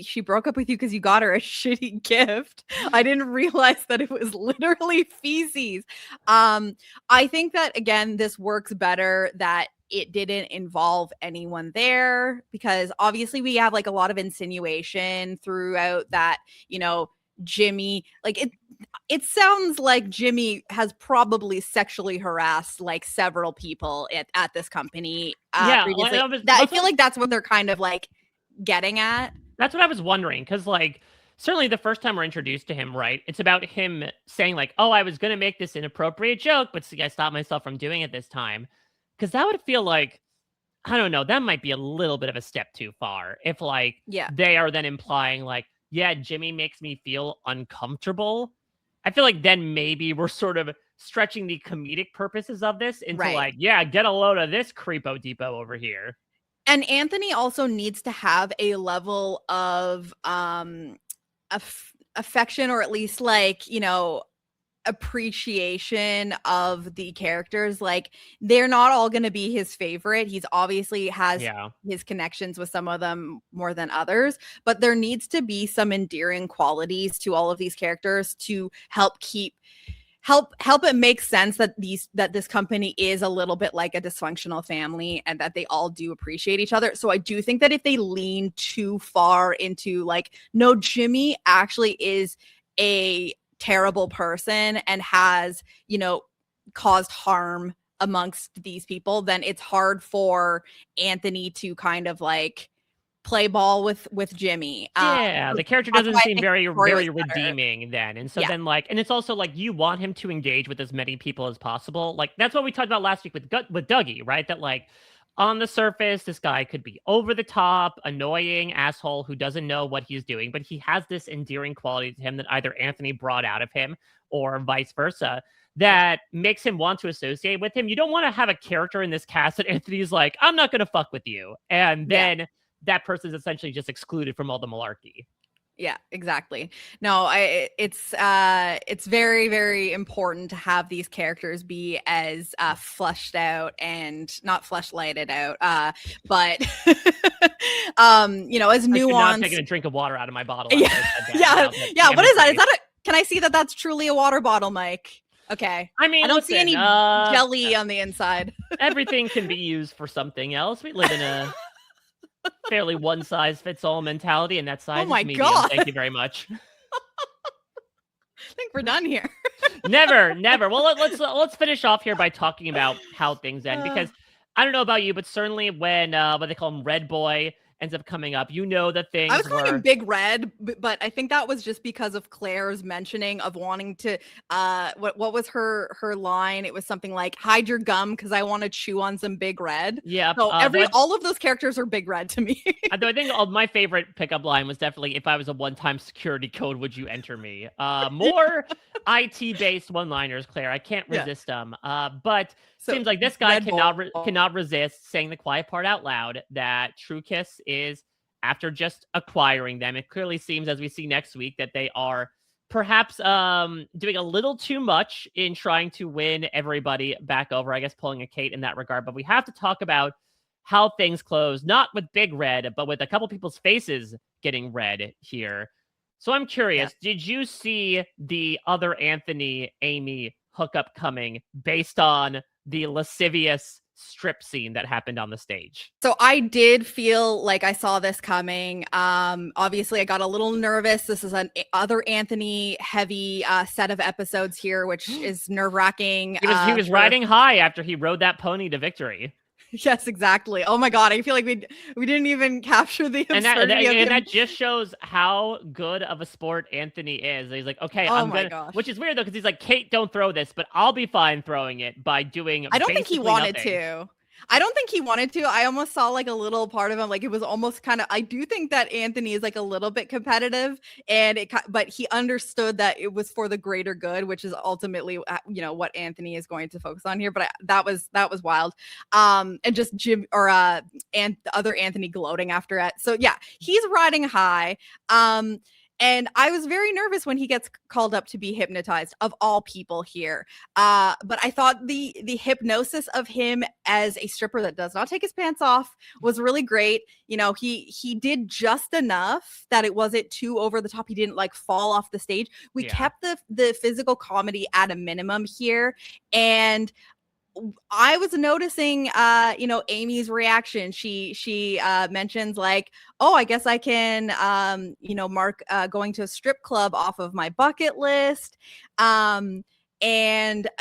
she broke up with you because you got her a shitty gift. I didn't realize that it was literally feces. I think that, again, this works better that it didn't involve anyone there, because obviously we have like a lot of insinuation throughout that, Jimmy, like it sounds like Jimmy has probably sexually harassed like several people at this company previously. I feel like that's what they're kind of like getting at. That's what I was wondering, because like certainly the first time we're introduced to him, right, it's about him saying like, oh, I was gonna make this inappropriate joke, but see, I stopped myself from doing it this time. Because that would feel like, I don't know, that might be a little bit of a step too far. If like they are then implying like, yeah, Jimmy makes me feel uncomfortable. I feel like then maybe we're sort of stretching the comedic purposes of this into like, yeah, get a load of this creepo depot over here. And Anthony also needs to have a level of affection, or at least like, appreciation of the characters. Like, they're not all going to be his favorite. He's obviously has his connections with some of them more than others, but there needs to be some endearing qualities to all of these characters to help it make sense that this company is a little bit like a dysfunctional family, and that they all do appreciate each other. So I do think that if they lean too far into like, no, Jimmy actually is a terrible person and has, caused harm amongst these people, then it's hard for Anthony to kind of like play ball with Jimmy. The character doesn't seem very redeeming then. And so then like, and it's also like, you want him to engage with as many people as possible. Like, that's what we talked about last week with Dougie, right? That like, on the surface, this guy could be over the top, annoying asshole who doesn't know what he's doing, but he has this endearing quality to him that either Anthony brought out of him or vice versa that makes him want to associate with him. You don't want to have a character in this cast that Anthony's like, I'm not going to fuck with you. And then that person's essentially just excluded from all the malarkey. Yeah, exactly. No, it's very, very important to have these characters be as fleshed out and not fleshlighted out, but as nuanced. Not taking a drink of water out of my bottle. Yeah. What is that? Is that can I see that that's truly a water bottle, Mike? Okay. I mean, I don't see any jelly on the inside. Everything can be used for something else. We live in a fairly one-size-fits-all mentality, and that size is medium. God. Thank you very much. I think we're done here. Never. Well, let's finish off here by talking about how things end, because I don't know about you, but certainly when what they call him, Red Boy, ends up coming up, that things I was calling him Big Red, but I think that was just because of Claire's mentioning of wanting to what was her line? It was something like, hide your gum because I want to chew on some Big Red. Yeah. So all of those characters are Big Red to me. Though I think my favorite pickup line was definitely, if I was a one-time security code, would you enter me? More IT-based one-liners, Claire. I can't resist them. But seems like this guy cannot resist saying the quiet part out loud, that Trucus is, after just acquiring them, it clearly seems, as we see next week, that they are perhaps doing a little too much in trying to win everybody back over, I guess pulling a Kate in that regard. But we have to talk about how things close, not with Big Red, but with a couple people's faces getting red here. So I'm curious, did you see the other Anthony, Amy hookup coming based on the lascivious strip scene that happened on the stage? So I did feel like I saw this coming. Obviously I got a little nervous. This is an other Anthony heavy set of episodes here, which is nerve-wracking. He was riding high after he rode that pony to victory. Yes, exactly. Oh my god, I feel like we didn't even capture the absurdity of him. That just shows how good of a sport Anthony is. He's like, okay, Oh I'm my gonna, gosh. which is weird though, because he's like, Kate, don't throw this, but I'll be fine throwing it by doing I don't think he basically wanted nothing. to. I don't think he wanted to. I almost saw like a little part of him, like it was almost kind of. I do think that Anthony is like a little bit competitive, and but he understood that it was for the greater good, which is ultimately, what Anthony is going to focus on here. But that was wild. And just Jim and the other Anthony gloating after it. So yeah, he's riding high. And I was very nervous when he gets called up to be hypnotized, of all people here. But I thought the hypnosis of him as a stripper that does not take his pants off was really great. He did just enough that it wasn't too over the top. He didn't like fall off the stage. We kept the physical comedy at a minimum here. And I was noticing, Amy's reaction. She mentions like, oh, I guess I can, mark going to a strip club off of my bucket list. And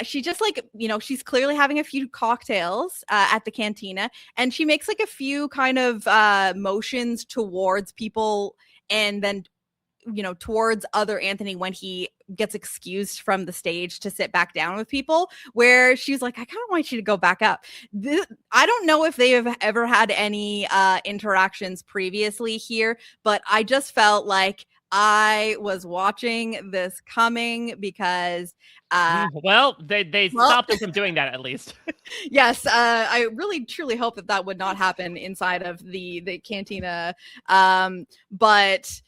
she just like, she's clearly having a few cocktails at the cantina, and she makes like a few kind of motions towards people, and then towards other Anthony when he gets excused from the stage to sit back down with people, where she's like, I kind of want you to go back up. I don't know if they have ever had any interactions previously here, but I just felt like I was watching this coming because they stopped him from doing that at least. Yes, I really truly hope that would not happen inside of the cantina. But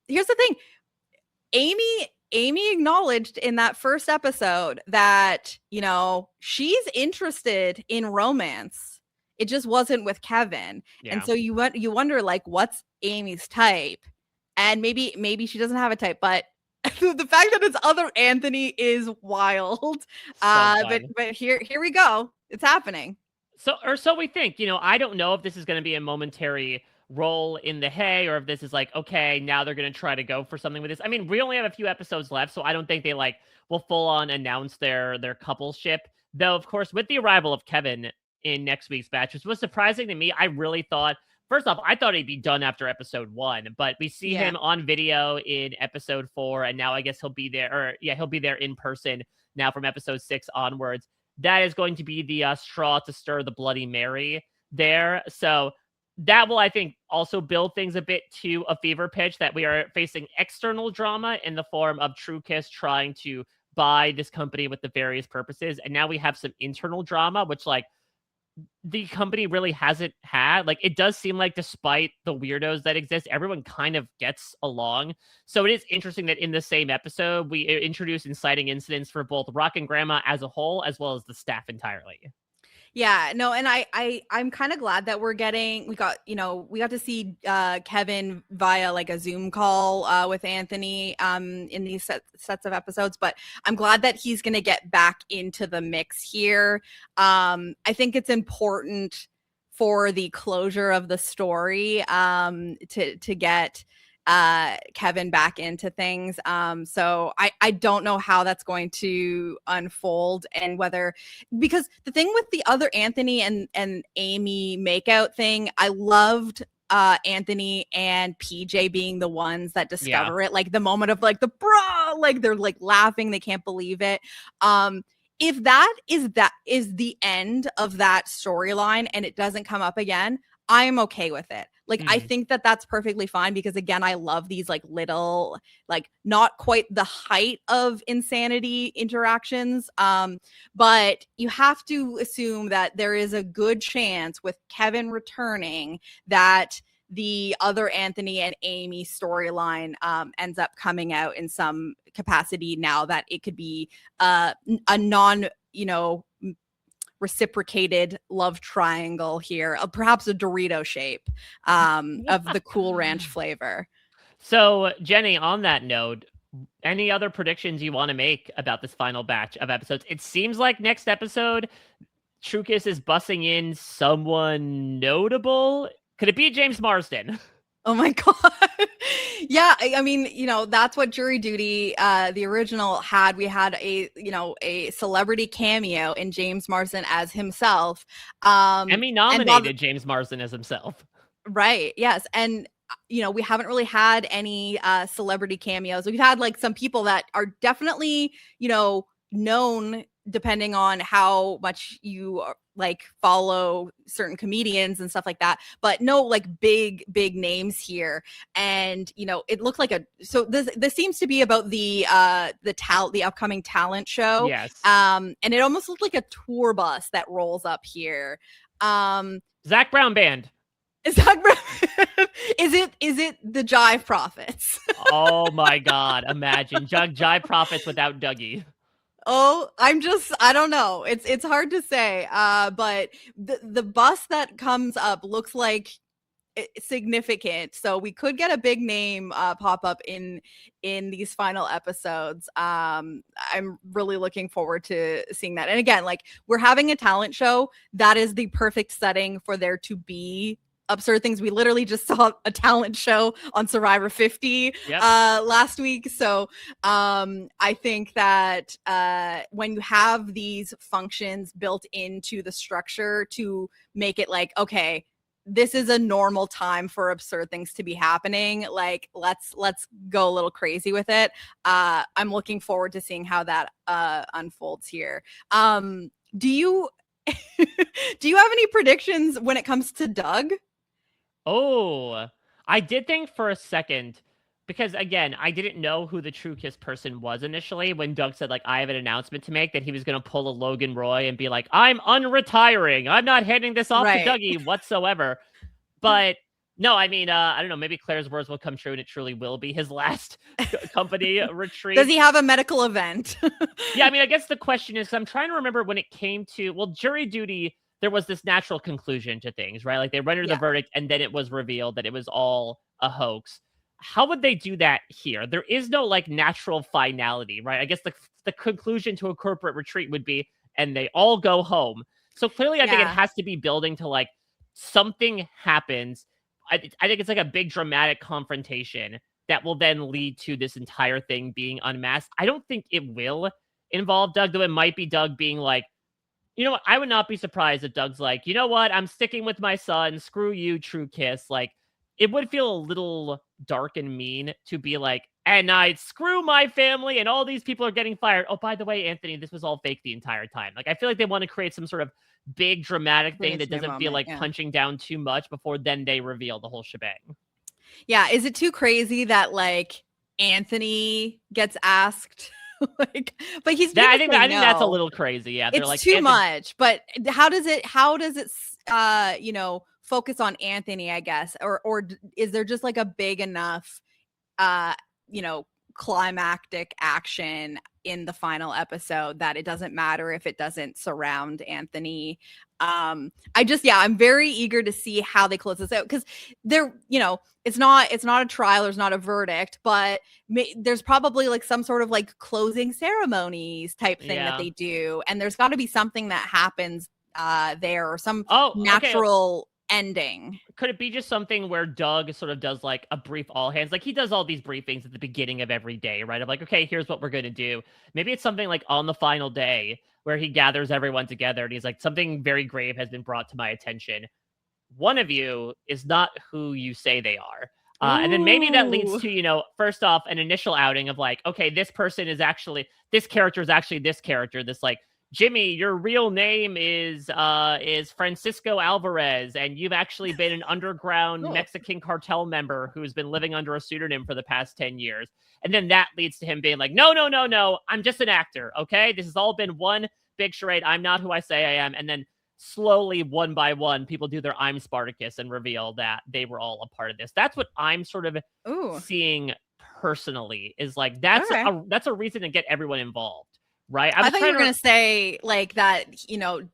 here's the thing. Amy acknowledged in that first episode that, she's interested in romance. It just wasn't with Kevin. Yeah. And so you wonder like, what's Amy's type? And maybe she doesn't have a type, but the fact that it's other Anthony is wild. But here we go. It's happening. So we think, I don't know if this is going to be a momentary role in the hay, or if this is like, okay, now they're going to try to go for something with this. I mean, we only have a few episodes left, so I don't think they will full on announce their coupleship. Though, of course, with the arrival of Kevin in next week's batch, which was surprising to me. I really thought, first off, I thought he'd be done after episode 1, but we see him on video in episode 4, and now I guess he'll be there, he'll be there in person now from episode 6 onwards. That is going to be the straw to stir the Bloody Mary there. So that will, I think, also build things a bit to a fever pitch, that we are facing external drama in the form of Truchus trying to buy this company with the various purposes. And now we have some internal drama, which the company really hasn't had. It does seem like despite the weirdos that exist, everyone kind of gets along. So it is interesting that in the same episode, we introduce inciting incidents for both Rockin Grandma as a whole, as well as the staff entirely. Yeah, no, and I'm kind of glad that we got to see Kevin via like a Zoom call with Anthony in these sets of episodes, but I'm glad that he's going to get back into the mix here. I think it's important for the closure of the story to get Kevin back into things. So I don't know how that's going to unfold, and because the thing with the other Anthony and Amy makeout thing, I loved Anthony and PJ being the ones that discover it, like the moment of like the bra, like they're like laughing, they can't believe it. If that is the end of that storyline and it doesn't come up again, I'm okay with it. I think that that's perfectly fine, because again, I love these like little, like not quite the height of insanity interactions. But you have to assume that there is a good chance with Kevin returning that the other Anthony and Amy storyline ends up coming out in some capacity, now that it could be a non, reciprocated love triangle here, perhaps a Dorito shape of the Cool Ranch flavor. So, Jenny, on that note, any other predictions you want to make about this final batch of episodes? It seems like next episode, Trucus is bussing in someone notable. Could it be James Marsden? Oh my God. Yeah, I mean, that's what Jury Duty, the original had. We had a celebrity cameo in James Marsden as himself. Emmy nominated James Marsden as himself. Right. Yes. And we haven't really had any celebrity cameos. We've had like some people that are definitely, known depending on how much you like follow certain comedians and stuff like that, but no like big names here. And it looked like so this seems to be about the upcoming talent show. Yes. And it almost looked like a tour bus that rolls up here. Zach Brown Band. Is it the Jive Prophets? Oh my God. Imagine Jive Prophets without Dougie. Oh, I don't know. It's hard to say. But the bus that comes up looks like significant. So we could get a big name pop up in these final episodes. I'm really looking forward to seeing that. And again, like we're having a talent show. That is the perfect setting for there to be absurd things. We literally just saw a talent show on Survivor 50 last week. So I think that when you have these functions built into the structure to make it like, okay, this is a normal time for absurd things to be happening. Like, let's go a little crazy with it. I'm looking forward to seeing how that unfolds here. Do you do you have any predictions when it comes to Doug? Oh, I did think for a second, because again, I didn't know who the Truchus person was initially when Doug said, like, I have an announcement to make, that he was going to pull a Logan Roy and be like, I'm unretiring. I'm not handing this off to Dougie whatsoever. But no, I mean, I don't know. Maybe Claire's words will come true and it truly will be his last company retreat. Does he have a medical event? Yeah, I mean, I guess the question is, I'm trying to remember when it came to, well, Jury Duty, there was this natural conclusion to things, right? Like they rendered the verdict and then it was revealed that it was all a hoax. How would they do that here? There is no like natural finality, right? I guess the conclusion to a corporate retreat would be, and they all go home. So clearly I think it has to be building to like something happens. I think it's like a big dramatic confrontation that will then lead to this entire thing being unmasked. I don't think it will involve Doug, though it might be Doug being like, you know what? I would not be surprised if Doug's like, you know what? I'm sticking with my son. Screw you, Truchus. Like, it would feel a little dark and mean to be like, and I screw my family and all these people are getting fired. Oh, by the way, Anthony, this was all fake the entire time. Like, I feel like they want to create some sort of big dramatic thing that doesn't feel like punching down too much before then they reveal the whole shebang. Yeah. Is it too crazy that like Anthony gets asked? Like, but he's I think that's a little crazy. Yeah, it's like, too much. But how does it focus on Anthony, I guess, or is there just like a big enough climactic action in the final episode that it doesn't matter if it doesn't surround Anthony? I'm very eager to see how they close this out, because they're, it's not a trial, there's not a verdict, but there's probably like some sort of like closing ceremonies type thing that they do, and there's got to be something that happens there, or some natural ending. Could it be just something where Doug sort of does like a brief all hands, like he does all these briefings at the beginning of every day, right? Of like, okay, here's what we're going to do. Maybe it's something like on the final day where he gathers everyone together and he's like, something very grave has been brought to my attention. One of you is not who you say they are. And then maybe that leads to, first off, an initial outing of like, okay, this character is actually this character, this like, Jimmy, your real name is Francisco Alvarez, and you've actually been an underground Mexican cartel member who's been living under a pseudonym for the past 10 years. And then that leads to him being like, no, I'm just an actor, okay? This has all been one big charade. I'm not who I say I am. And then slowly, one by one, people do their I'm Spartacus and reveal that they were all a part of this. That's what I'm sort of seeing personally, is like, that's a reason to get everyone involved. Right. I thought you were going to say like that,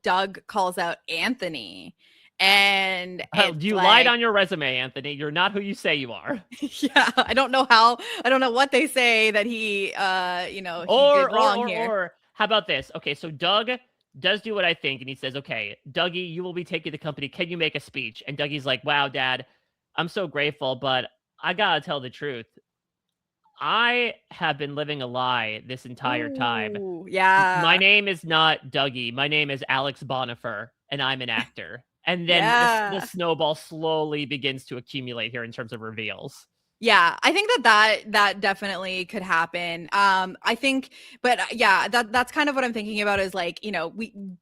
Doug calls out Anthony, and you lied on your resume, Anthony. You're not who you say you are. Yeah. I don't know what they say that he, he did wrong here. Or how about this? Okay. So Doug does do what I think. And he says, okay, Dougie, you will be taking the company. Can you make a speech? And Dougie's like, wow, Dad, I'm so grateful, but I gotta tell the truth. I have been living a lie this entire time. Ooh, My yeah. name is not Dougie. My name is Alex Bonifer, and I'm an actor. And then the Yeah. snowball slowly begins to accumulate here in terms of reveals. Yeah, I think that definitely could happen. I think, but yeah, that's kind of what I'm thinking about is like,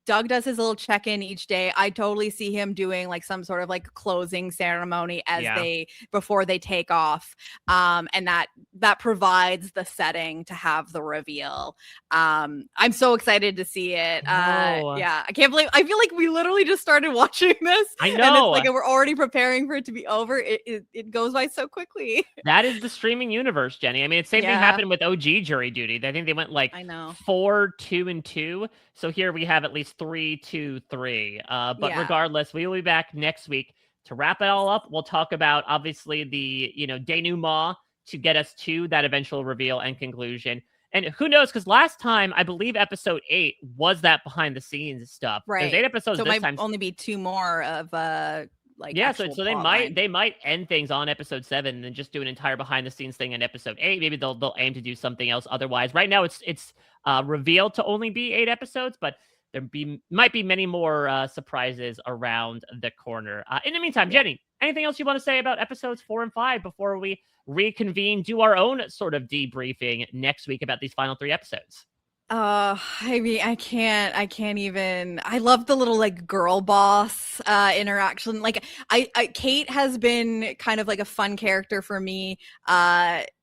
Doug does his little check-in each day. I totally see him doing like some sort of like closing ceremony Yeah. before they take off. And that provides the setting to have the reveal. I'm so excited to see it. No. Yeah, I can't believe, I feel like we literally just started watching this I and it's know. like we're already preparing for it to be over. It goes by so quickly. That is the streaming universe, Jenny. I mean, the same thing Yeah, happened with OG Jury Duty. I think they went like I know. 4, 2, and 2. So here we have at least 3, 2, 3. But Yeah. regardless, we will be back next week to wrap it all up. We'll talk about obviously the denouement to get us to that eventual reveal and conclusion. And who knows? Because last time, I believe episode 8 was that behind the scenes stuff. There's 8 Right. episodes So it this might time. only be 2 more of like Yeah, actual so plot line. they might end things on episode 7 and then just do an entire behind the scenes thing in episode 8. Maybe they'll aim to do something else otherwise. Right now it's revealed to only be 8 episodes, but might be many more surprises around the corner. In the meantime, Yeah. Jenny, anything else you want to say about episodes 4 and 5 before we reconvene, do our own sort of debriefing next week about these final 3 episodes? I mean, I can't even. I love the little like girl boss interaction. Like Kate has been kind of like a fun character for me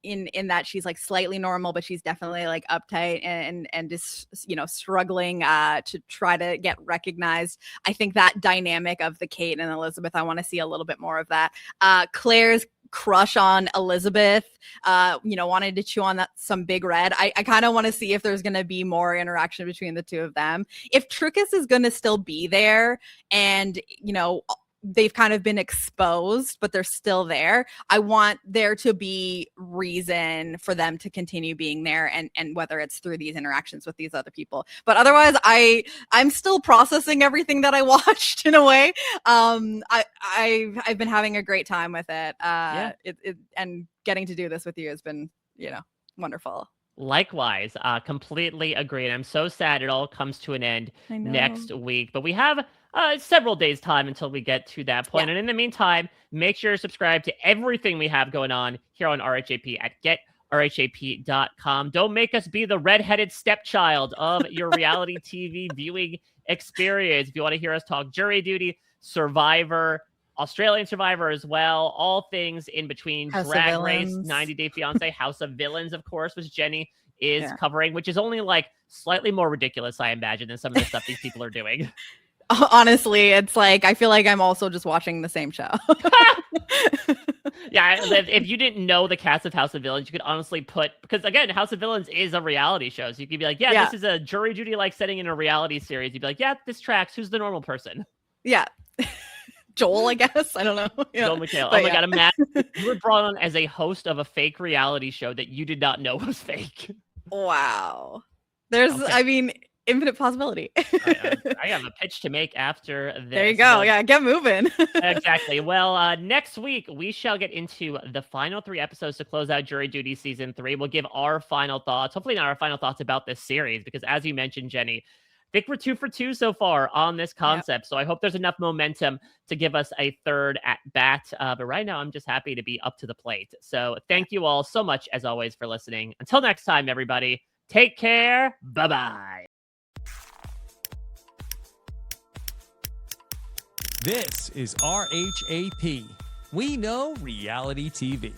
in that she's like slightly normal, but she's definitely like uptight and just struggling to try to get recognized. I think that dynamic of the Kate and Elizabeth, I want to see a little bit more of that. Claire's crush on Elizabeth, wanted to chew on some Big Red. I kind of want to see if there's going to be more interaction between the two of them. If Trucus is going to still be there and, they've kind of been exposed, but they're still there, I want there to be reason for them to continue being there and whether it's through these interactions with these other people. But otherwise, I'm still processing everything that I watched in a way. I've been having a great time with it. Yeah. And getting to do this with you has been, wonderful. Likewise, completely agree. And I'm so sad it all comes to an end I know. next week. But we have several days' time until we get to that point. Yeah. And in the meantime, make sure to subscribe to everything we have going on here on RHAP at getrhap.com. Don't make us be the redheaded stepchild of your reality TV viewing experience. If you want to hear us talk jury duty, Survivor, Australian Survivor as well, all things in between, House of Drag Race, Villains. 90 Day Fiance, House of Villains, of course, which Jenny is covering, which is only like slightly more ridiculous, I imagine, than some of the stuff these people are doing. Honestly, it's like I feel like I'm also just watching the same show. Yeah, if you didn't know the cast of House of Villains, you could honestly because again, House of Villains is a reality show. So you could be like, this is a jury duty like setting in a reality series. You'd be like, yeah, this tracks. Who's the normal person? Yeah. Joel, I guess. I don't know. Yeah. Joel McHale. Oh my God, imagine you were brought on as a host of a fake reality show that you did not know was fake. Wow. There's, I mean, infinite possibility. I have a pitch to make after this. There you go. Yeah, get moving. Exactly. Well, next week we shall get into the final 3 episodes to close out Jury Duty season 3. We'll give our final thoughts. Hopefully not our final thoughts about this series, because as you mentioned, Jenny, I think we're 2 for 2 so far on this concept. Yep. So I hope there's enough momentum to give us a third at bat. But right now, I'm just happy to be up to the plate. So thank you all so much, as always, for listening. Until next time, everybody, take care. Bye-bye. This is RHAP. We know reality TV.